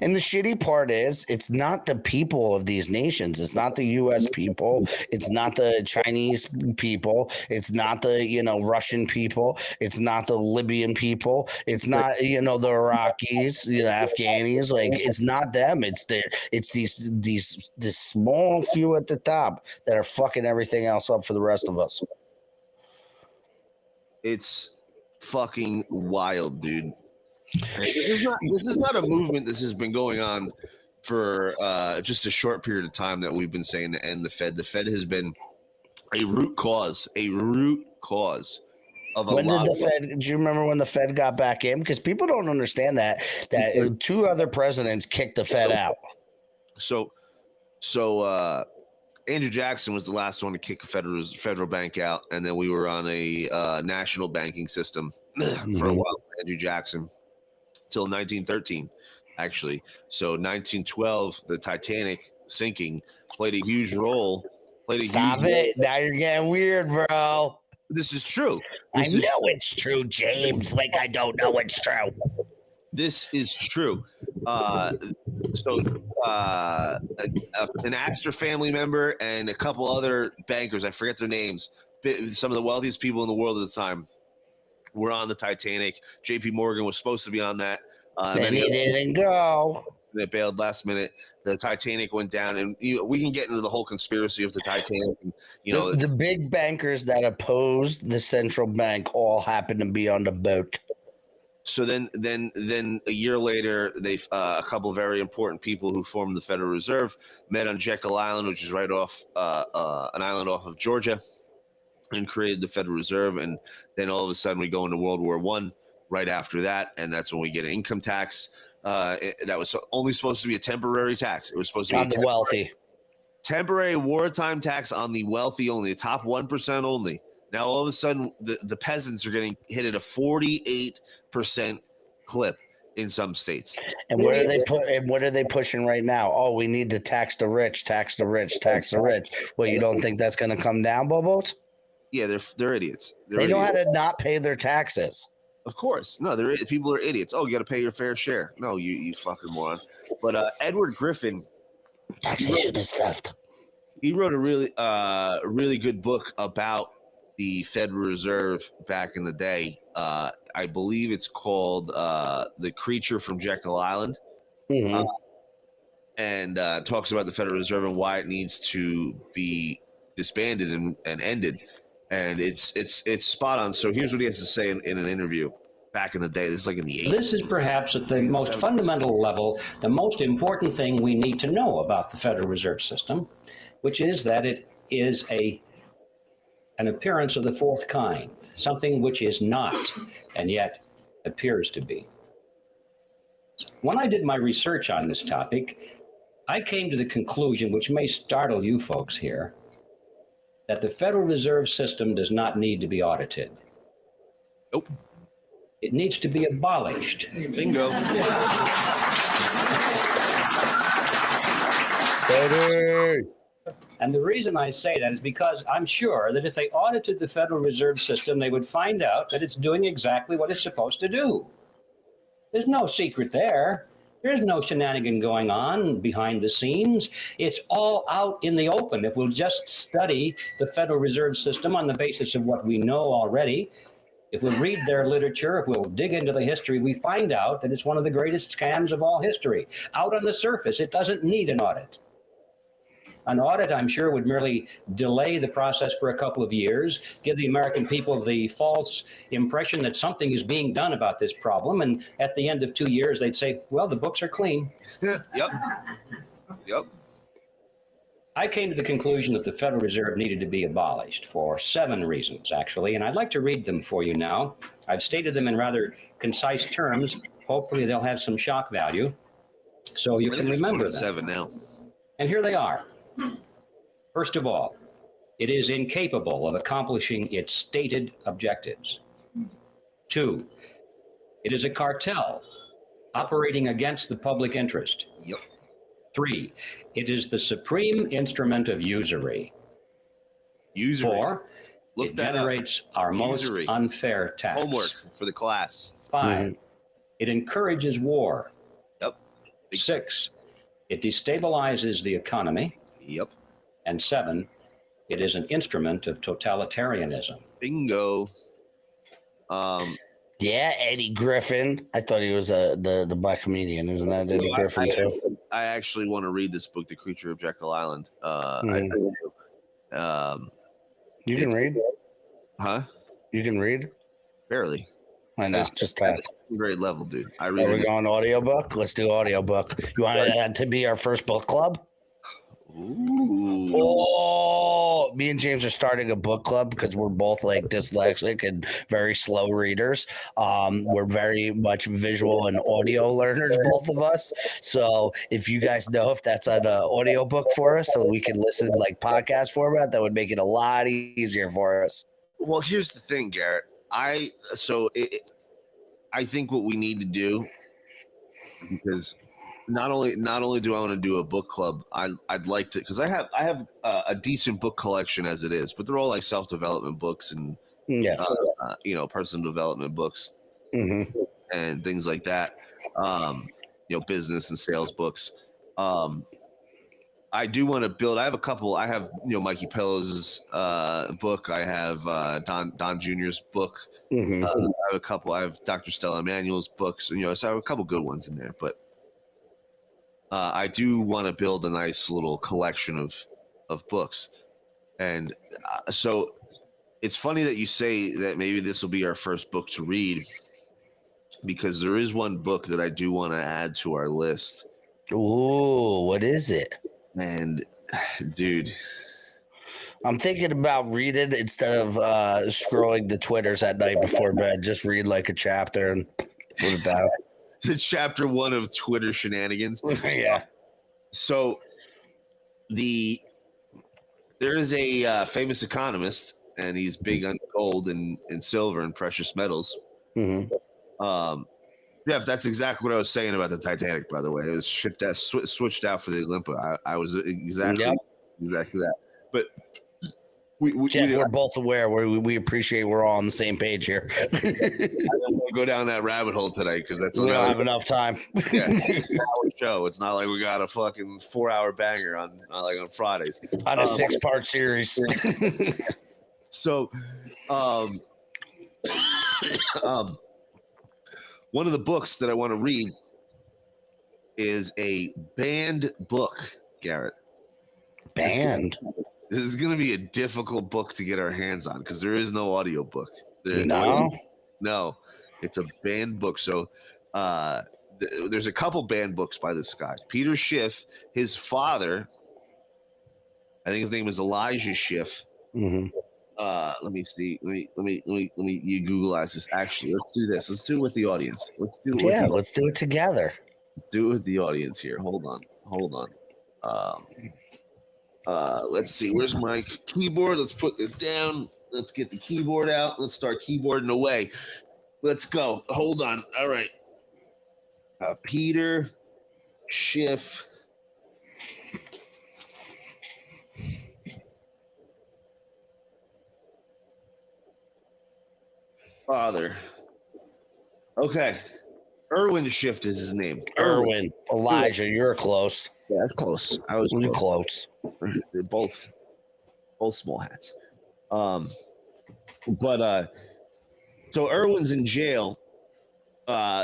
the shitty part is, it's not the people of these nations. It's not the U.S. people. It's not the Chinese people. It's not the Russian people. It's not the Libyan people. It's not the Iraqis, Afghanis. It's not them. It's this small few at the top that are fucking everything else up for the rest of us. It's fucking wild, dude. This is not a movement. This has been going on for just a short period of time that we've been saying to end the Fed. The Fed has been a root cause of a lot. Do you remember when the Fed got back in? Because people don't understand that two other presidents kicked the Fed out. So Andrew Jackson was the last one to kick a federal bank out, and then we were on a national banking system for a while. Andrew Jackson. Till 1913, actually. So 1912, the Titanic sinking played a huge role. Stop it! Now you're getting weird, bro. This is true. I know it's true, James. I don't know it's true. This is true. An Astor family member and a couple other bankers, I forget their names, some of the wealthiest people in the world at the time, were on the Titanic. JP Morgan was supposed to be on that. Then he didn't go. They bailed last minute. The Titanic went down, and we can get into the whole conspiracy of the Titanic. And, the big bankers that opposed the central bank all happened to be on the boat. So then a year later, a couple of very important people who formed the Federal Reserve met on Jekyll Island, which is right off an island off of Georgia, and created the Federal Reserve. And then all of a sudden we go into World War I right after that. And that's when we get an income tax that was only supposed to be a temporary tax. It was supposed to be on the wealthy. Temporary wartime tax on the wealthy only, the top 1% only. Now, all of a sudden, the peasants are getting hit at a 48% clip in some states. And what are they pushing right now? Oh, we need to tax the rich, tax the rich, tax the rich. Well, you don't think that's going to come down, Bubbles? Yeah, they're idiots. They know how to not pay their taxes. Of course. No, people are idiots. Oh, you got to pay your fair share. No, you fucking moron. But Edward Griffin. Taxation is theft. He wrote a really good book about the Federal Reserve back in the day. I believe it's called The Creature from Jekyll Island. Mm-hmm. And talks about the Federal Reserve and why it needs to be disbanded and ended. And it's spot on. So here's what he has to say in an interview back in the day. This is in the 80s. This is perhaps at the most fundamental level, the most important thing we need to know about the Federal Reserve System, which is that it is an appearance of the fourth kind, something which is not and yet appears to be. When I did my research on this topic, I came to the conclusion, which may startle you folks here, that the Federal Reserve System does not need to be audited. Nope. It needs to be abolished. Bingo. And the reason I say that is because I'm sure that if they audited the Federal Reserve System, they would find out that it's doing exactly what it's supposed to do. There's no secret there. There's no shenanigan going on behind the scenes. It's all out in the open. If we'll just study the Federal Reserve System on the basis of what we know already, If we read their literature, if we'll dig into the history, we find out that it's one of the greatest scams of all history. Out on the surface, it doesn't need an audit. An audit, I'm sure, would merely delay the process for a couple of years, give the American people the false impression that something is being done about this problem, and at the end of 2 years, they'd say, well, the books are clean. Yep. I came to the conclusion that the Federal Reserve needed to be abolished for 7 reasons, actually, and I'd like to read them for you now. I've stated them in rather concise terms. Hopefully, they'll have some shock value, so you can remember them. 7 now. And here they are. First of all, it is incapable of accomplishing its stated objectives. 2, it is a cartel operating against the public interest. Yep. 3, it is the supreme instrument of usury. 4, it generates our most unfair tax. Homework for the class. 5, it encourages war. Yep. 6, it destabilizes the economy. Yep. And 7, it is an instrument of totalitarianism. Bingo. Yeah, Eddie Griffin. I thought he was the black comedian. Isn't that Eddie Griffin too? I actually want to read this book, The Creature of Jekyll Island. You can read? Huh? You can read? Barely. I know. Just test. Grade level, dude. Are we going audiobook? Let's do audiobook. You want that to be our first book club? Ooh. Oh, me and James are starting a book club because we're both like dyslexic and very slow readers. We're very much visual and audio learners, both of us. So if you guys know if that's an audio book for us, so we can listen like podcast format, that would make it a lot easier for us. Well, here's the thing, Garrett. I think what we need to do, because not only do I want to do a book club, I'd like to, because I have a decent book collection as it is, but they're all like self-development books and personal development books and things like that. Business and sales books. I do want to build. I have a couple. I have Mikey Pellow's book. I have Don Jr.'s book. I have a couple. I have Dr. Stella Emanuel's books. So I have a couple good ones in there, but. I do want to build a nice little collection of books. And so it's funny that you say that maybe this will be our first book to read, because there is one book that I do want to add to our list. Ooh, what is it? And dude, I'm thinking about reading instead of scrolling the Twitters at night before bed. Just read like a chapter and put it down. It's chapter 1 of Twitter shenanigans. Yeah. So there is a famous economist, and he's big on gold and silver and precious metals. Mm-hmm. Jeff, that's exactly what I was saying about the Titanic, by the way. It was switched out for the Olympia. I was exactly that. But Jeff, we're both aware. We appreciate we're all on the same page here. I don't want to go down that rabbit hole today because we don't have enough time. Yeah, it's an hour show. It's not like we got a fucking 4-hour banger on Fridays on a 6-part series. So, one of the books that I want to read is a banned book, Garrett. Banned. This is going to be a difficult book to get our hands on because there is no audio book. No, it's a banned book. So there's a couple banned books by this guy, Peter Schiff. His father, I think his name is Elijah Schiff. Mm-hmm. Let me see. Let me. You Googleize this. Actually, let's do this. Let's do it with the audience. Let's do it together. Do it with the audience here. Hold on. Let's see. Where's my keyboard? Let's put this down. Let's get the keyboard out. Let's start keyboarding away. Let's go. Hold on. All right. Peter Schiff. Father. Okay. Erwin Schiff is his name. Erwin. Elijah, you're close. Yeah, that's close. I was close. They're both small hats. But So Irwin's in jail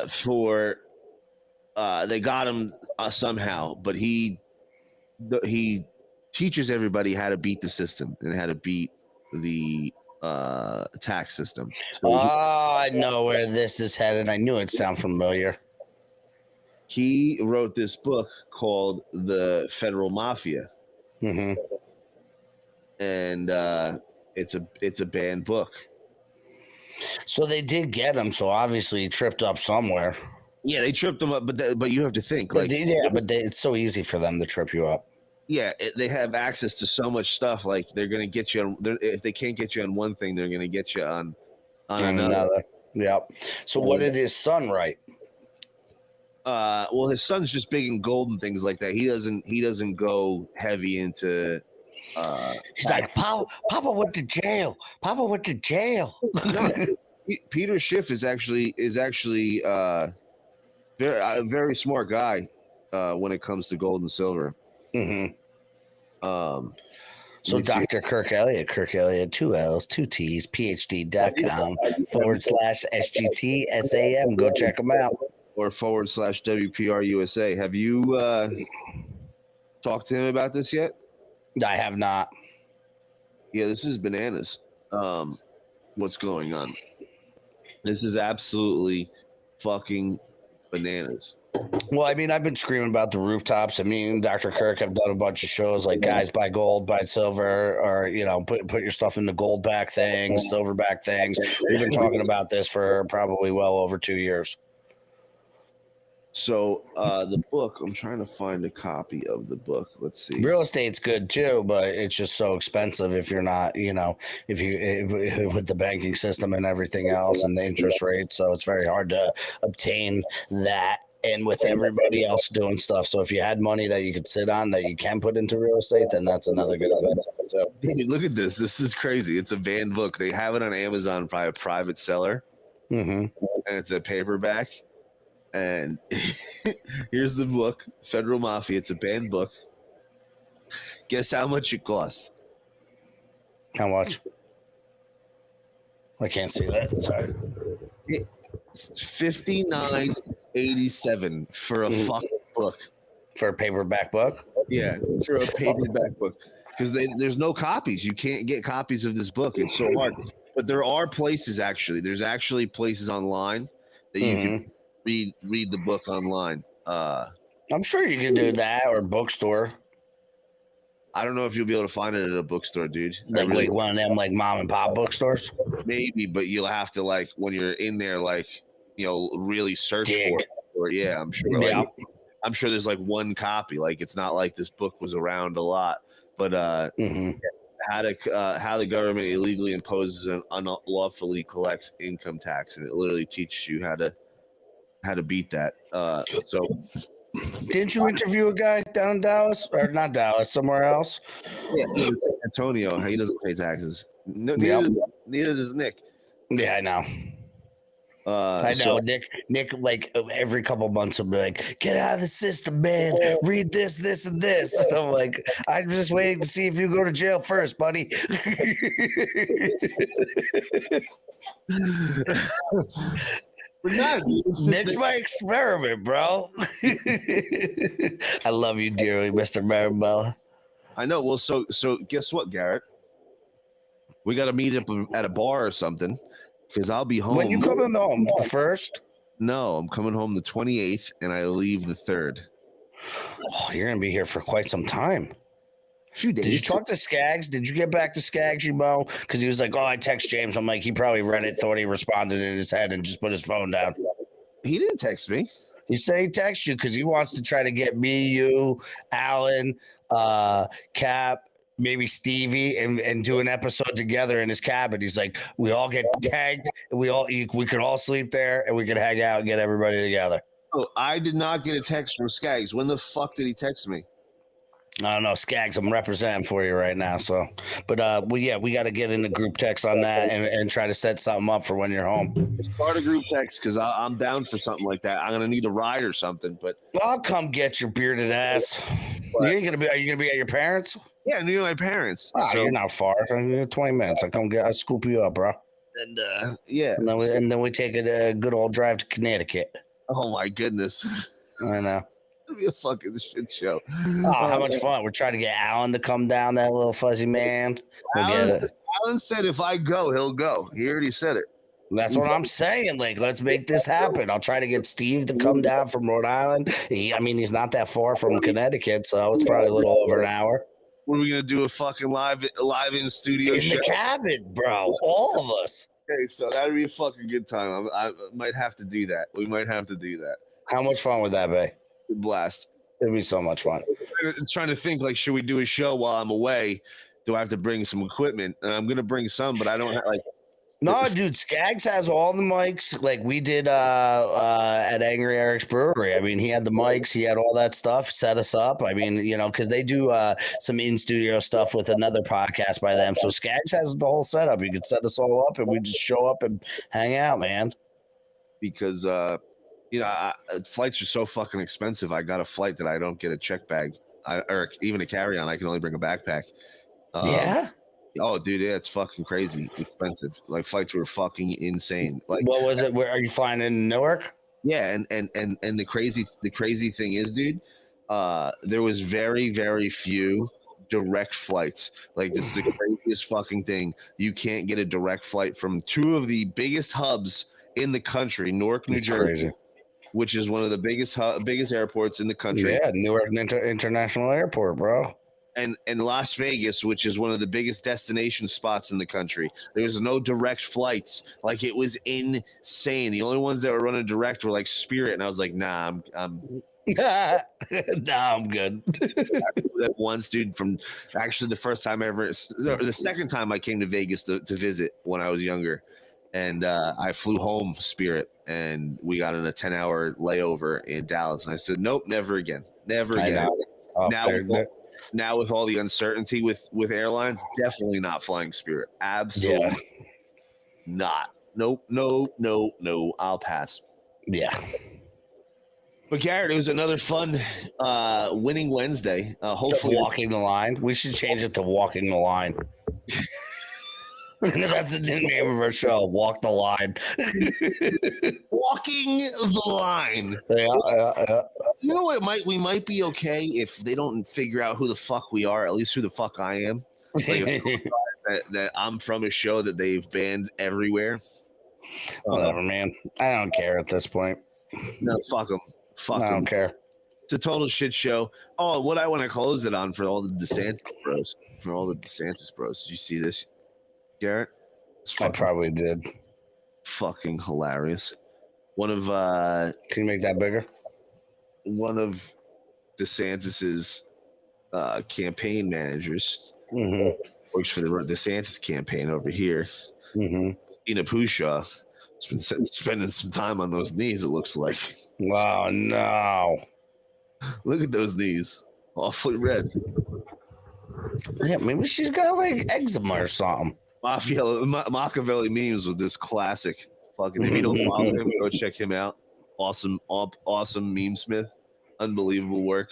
for they got him somehow, but he teaches everybody how to beat the system and how to beat the tax system. So I know where this is headed. I knew it sounded familiar. He wrote this book called The Federal Mafia. Mm-hmm. And it's a banned book. So they did get him. So obviously he tripped up somewhere. Yeah, they tripped him up, but you have to think like it's so easy for them to trip you up. Yeah, they have access to so much stuff. Like they're gonna get you on. If they can't get you on one thing, they're gonna get you on another. Yep. So what did his son write? Well, his son's just big in gold and things like that. He doesn't go heavy into. He's like, Papa went to jail. Papa went to jail. No, Peter Schiff is actually a very smart guy when it comes to gold and silver. Mm-hmm. So Dr. Kirk Elliott, 2 L's, 2 T's, PhD.com/SGTSAM. Go check them out. Or /WPRUSA. Have you talked to him about this yet? I have not. Yeah, this is bananas. What's going on? This is absolutely fucking bananas. Well, I mean, I've been screaming about the rooftops. I mean, Dr. Kirk have done a bunch of shows like guys buy gold, buy silver, or put your stuff into gold back things, silver back things. We've been talking about this for probably well over 2 years. So the book, I'm trying to find a copy of the book. Let's see. Real estate's good too, but it's just so expensive if you're not, if with the banking system and everything else and the interest rates. So it's very hard to obtain that. And with everybody else doing stuff. So if you had money that you could sit on that you can put into real estate, then that's another good event. So, dude, look at this. This is crazy. It's a banned book. They have it on Amazon by a private seller. Mm-hmm. And it's a paperback. And here's the book, Federal Mafia. It's a banned book. Guess how much it costs? How much? I can't see that. Sorry. It's $59.87 for a fucking book. For a paperback book? Yeah, for a paperback book. Because there's no copies. You can't get copies of this book. It's so hard. But there are places actually. There's actually places online that you can read the book online. I'm sure you can do that, or bookstore. I don't know if you'll be able to find it at a bookstore, dude. Like one of them like mom and pop bookstores? Maybe, but you'll have to when you're in there, really search for it. Or yeah, I'm sure. I'm sure there's one copy. It's not like this book was around a lot. But how the government illegally imposes and unlawfully collects income tax, and it literally teaches you how to beat that. So didn't you interview a guy down in Dallas, or not Dallas, somewhere else? Yeah, San Antonio. He doesn't pay taxes. No, neither does Nick. Yeah, I know. I know. Nick, every couple months will be like, "Get out of the system, man. Read this, this, and this." And I'm like, "I'm just waiting to see if you go to jail first, buddy." Nick's my experiment, bro. I love you dearly, Mr. Maribel. I know. Well, so guess what, Garrett? We got to meet up at a bar or something because I'll be home. When you coming home? The 1st? No, I'm coming home the 28th, and I leave the 3rd. Oh, you're gonna be here for quite some time. A few days. Did you talk to Skaggs? Did you get back to Skaggs, you Mo? Because he was like, "Oh, I text James." I'm like, he probably read it, thought he responded in his head, and just put his phone down. He didn't text me. He said he texted you because he wants to try to get me, you, Alan, Cap, maybe Stevie, and do an episode together in his cabin. He's like, we all get tagged, and we could all sleep there, and we could hang out and get everybody together. Oh, I did not get a text from Skaggs. When the fuck did he text me? I don't know, Skaggs. I'm representing for you right now. So, but we got to get in the group text on that and try to set something up for when you're home. Start a group text because I'm down for something like that. I'm gonna need a ride or something. But I'll come get your bearded ass. Are you gonna be at your parents? Yeah, near my parents. Oh, so you're not far. 20 minutes. I'll scoop you up, bro. And yeah, and then we take a good old drive to Connecticut. Oh my goodness! I know. It'll be a fucking shit show. Oh, how much fun! We're trying to get Alan to come down. That little fuzzy man. Alan said if I go, he'll go. He already said it. That's what I'm saying. Like, let's make this happen. I'll try to get Steve to come down from Rhode Island. He's not that far from Connecticut, so it's probably a little over an hour. What are we gonna do? A fucking live in studio in show? The cabin, bro. All of us. Okay, so that'd be a fucking good time. I might have to do that. We might have to do that. How much fun would that be? Blast. It'd be so much fun. It's trying to think like, should we do a show while I'm away? Do I have to bring some equipment? And I'm gonna bring some, but I don't have like. No, dude, Skaggs has all the mics. Like we did at Angry Eric's Brewery. I mean, he had the mics, he had all that stuff, set us up. I mean, because they do some in-studio stuff with another podcast by them. So Skaggs has the whole setup. You could set us all up and we just show up and hang out, man. Because flights are so fucking expensive. I got a flight that I don't get a check bag or even a carry-on. I can only bring a backpack. Yeah. Oh, dude, yeah, it's fucking crazy expensive. Like flights were fucking insane. Like, what was it? Where are you flying in Newark? Yeah, and the crazy thing is, dude, there was very, very few direct flights. Like this is the craziest fucking thing. You can't get a direct flight from two of the biggest hubs in the country, Newark, New Jersey, crazy. Which is one of the biggest airports in the country. Yeah, Newark International Airport, bro. And Las Vegas, which is one of the biggest destination spots in the country. There was no direct flights. Like it was insane. The only ones that were running direct were like Spirit, and I was like, nah, I'm nah, I'm good. That once, dude, from actually the second time I came to Vegas to visit when I was younger, and I flew home Spirit, and we got in a 10-hour layover in Dallas, and I said, nope, never again. Now with all the uncertainty with airlines, definitely not flying Spirit. Absolutely not. Nope. No. I'll pass. Yeah. But Garrett, it was another fun winning Wednesday. Hopefully walking the line. We should change it to walking the line. That's the new name of our show. Walk the line. Walking the line. Yeah. You know what? We might be okay if they don't figure out who the fuck we are. At least who the fuck I am. Like, that I'm from a show that they've banned everywhere. Whatever, man. I don't care at this point. No, fuck them. I don't care. It's a total shit show. Oh, what I want to close it on for all the DeSantis bros. Did you see this, Garrett? I probably did. Fucking hilarious. One of can you make that bigger? One of DeSantis's campaign managers works for the DeSantis campaign over here. Ina Pushaw has been spending some time on those knees, it looks like. Wow, no. Look at those knees. Awfully red. Yeah, maybe she's got like eczema or something. Machiavelli memes with this classic. Fucking, if you don't follow him, go check him out. Awesome meme smith. Unbelievable work.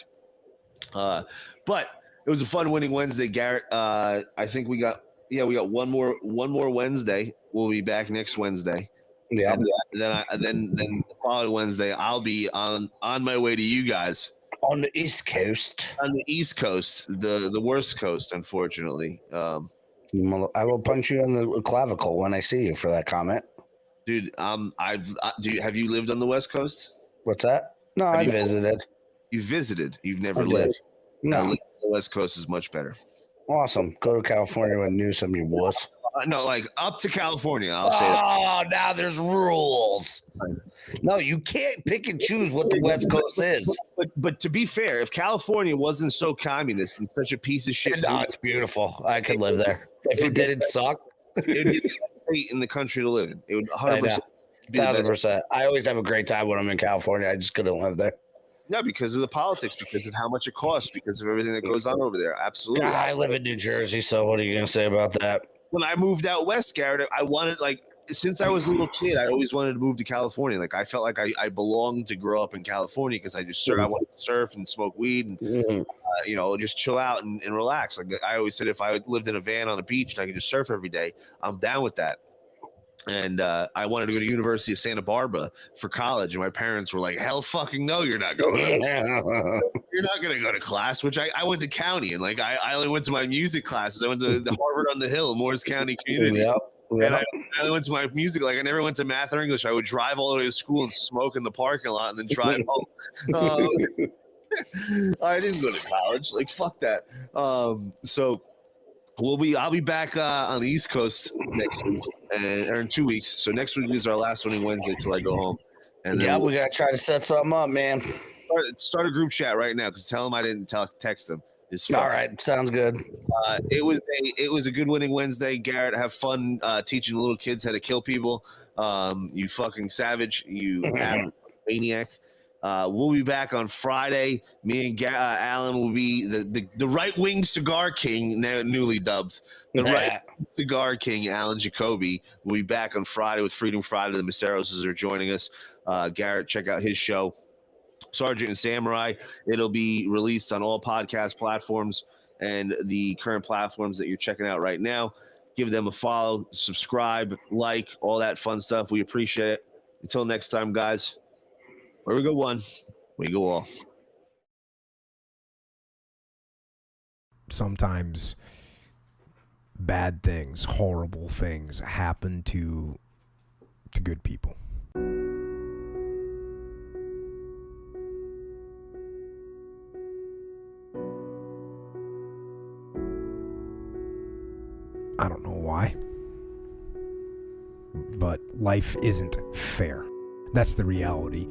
But it was a fun winning Wednesday, Garrett. I think we got one more Wednesday. We'll be back next Wednesday. Yeah. And then the following Wednesday, I'll be on my way to you guys. On the East Coast. On the East Coast, the worst coast, unfortunately. I will punch you in the clavicle when I see you for that comment. Dude, have you lived on the West Coast? What's that? No, I visited. You visited. You've never lived. No. The West Coast is much better. Awesome. Go to California with Newsom, you wuss. No, like up to California, I'll say that. Oh, now there's rules. No, you can't pick and choose what the West Coast is. But to be fair, if California wasn't so communist and such a piece of shit, no, it's beautiful. I could live there. If it didn't suck, it'd be the best state in the country to live in. It would 100%. 1,000%. I always have a great time when I'm in California. I just couldn't live there. Yeah, because of the politics, because of how much it costs, because of everything that goes on over there. Absolutely. I live in New Jersey, so what are you going to say about that? When I moved out west, Garrett, I wanted, since I was a little kid, I always wanted to move to California. Like, I felt like I belonged to grow up in California because I wanted to surf and smoke weed and, just chill out and relax. Like, I always said if I lived in a van on the beach and I could just surf every day, I'm down with that. And I wanted to go to University of Santa Barbara for college, and my parents were like, "Hell, fucking no, you're not going. You're not going to go to class." Which I went to county, and like I only went to my music classes. I went to the Harvard on the Hill, Morris County Community, and I only went to my music. Like I never went to math or English. I would drive all the way to school and smoke in the parking lot, and then drive home. I didn't go to college. Like fuck that. So. I'll be back on the East Coast next week, or in 2 weeks. So next week is our last winning Wednesday till I go home. And then we gotta try to set something up, man. Start a group chat right now because tell them I didn't text them. All right, sounds good. It was a good winning Wednesday. Garrett, have fun teaching little kids how to kill people. You fucking savage, you maniac. We'll be back on Friday. Me and Alan will be the right-wing cigar king, now newly dubbed. The right cigar king, Alan Jacoby, will be back on Friday with Freedom Friday. The Maceros are joining us. Garrett, check out his show, Sergeant and Samurai. It'll be released on all podcast platforms and the current platforms that you're checking out right now. Give them a follow, subscribe, like, all that fun stuff. We appreciate it. Until next time, guys. Where we go one, we go all. Sometimes bad things, horrible things happen to good people. I don't know why, but life isn't fair. That's the reality.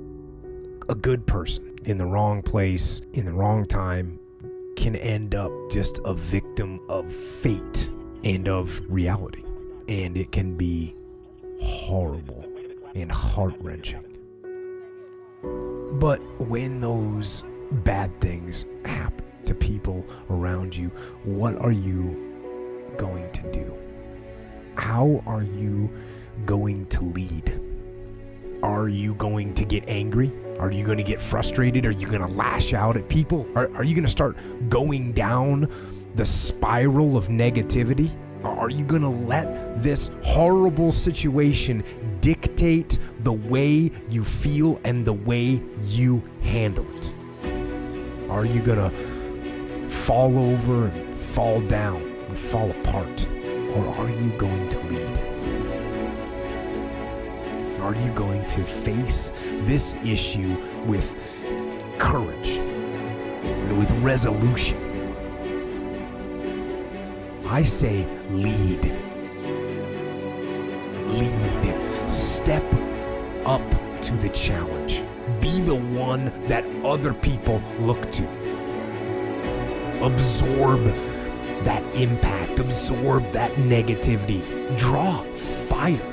A good person in the wrong place, in the wrong time, can end up just a victim of fate and of reality. And it can be horrible and heart-wrenching. But when those bad things happen to people around you, what are you going to do? How are you going to lead? Are you going to get angry? Are you going to get frustrated? Are you going to lash out at people? Are you going to start going down the spiral of negativity? Are you going to let this horrible situation dictate the way you feel and the way you handle it? Are you going to fall over and fall down and fall apart? Or are you going to lead? Are you going to face this issue with courage, with resolution? I say lead. Lead. Step up to the challenge. Be the one that other people look to. Absorb that impact. Absorb that negativity. Draw fire.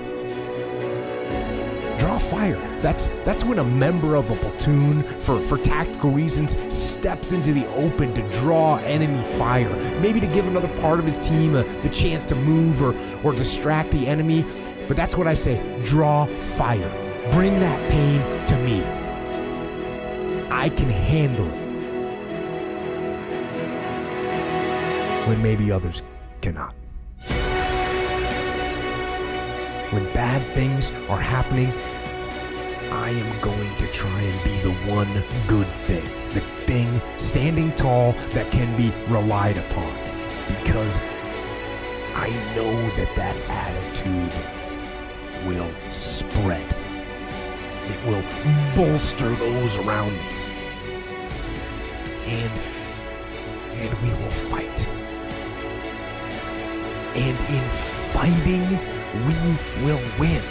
Draw fire. That's when a member of a platoon, for tactical reasons, steps into the open to draw enemy fire. Maybe to give another part of his team the chance to move or distract the enemy. But that's what I say. Draw fire. Bring that pain to me. I can handle it when maybe others cannot. When bad things are happening, I am going to try and be the one good thing. The thing standing tall that can be relied upon. Because I know that attitude will spread. It will bolster those around me. And we will fight. And in fighting, we will win.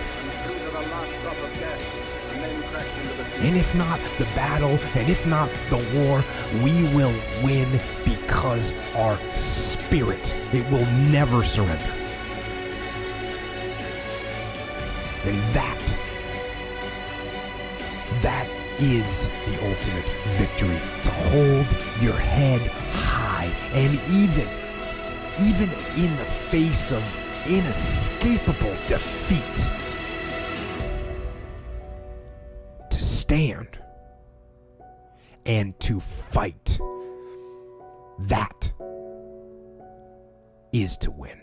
And if not the battle, and if not the war, we will win because our spirit, it will never surrender. And that is the ultimate victory. To hold your head high, and even in the face of inescapable defeat, to stand and to fight. That is to win.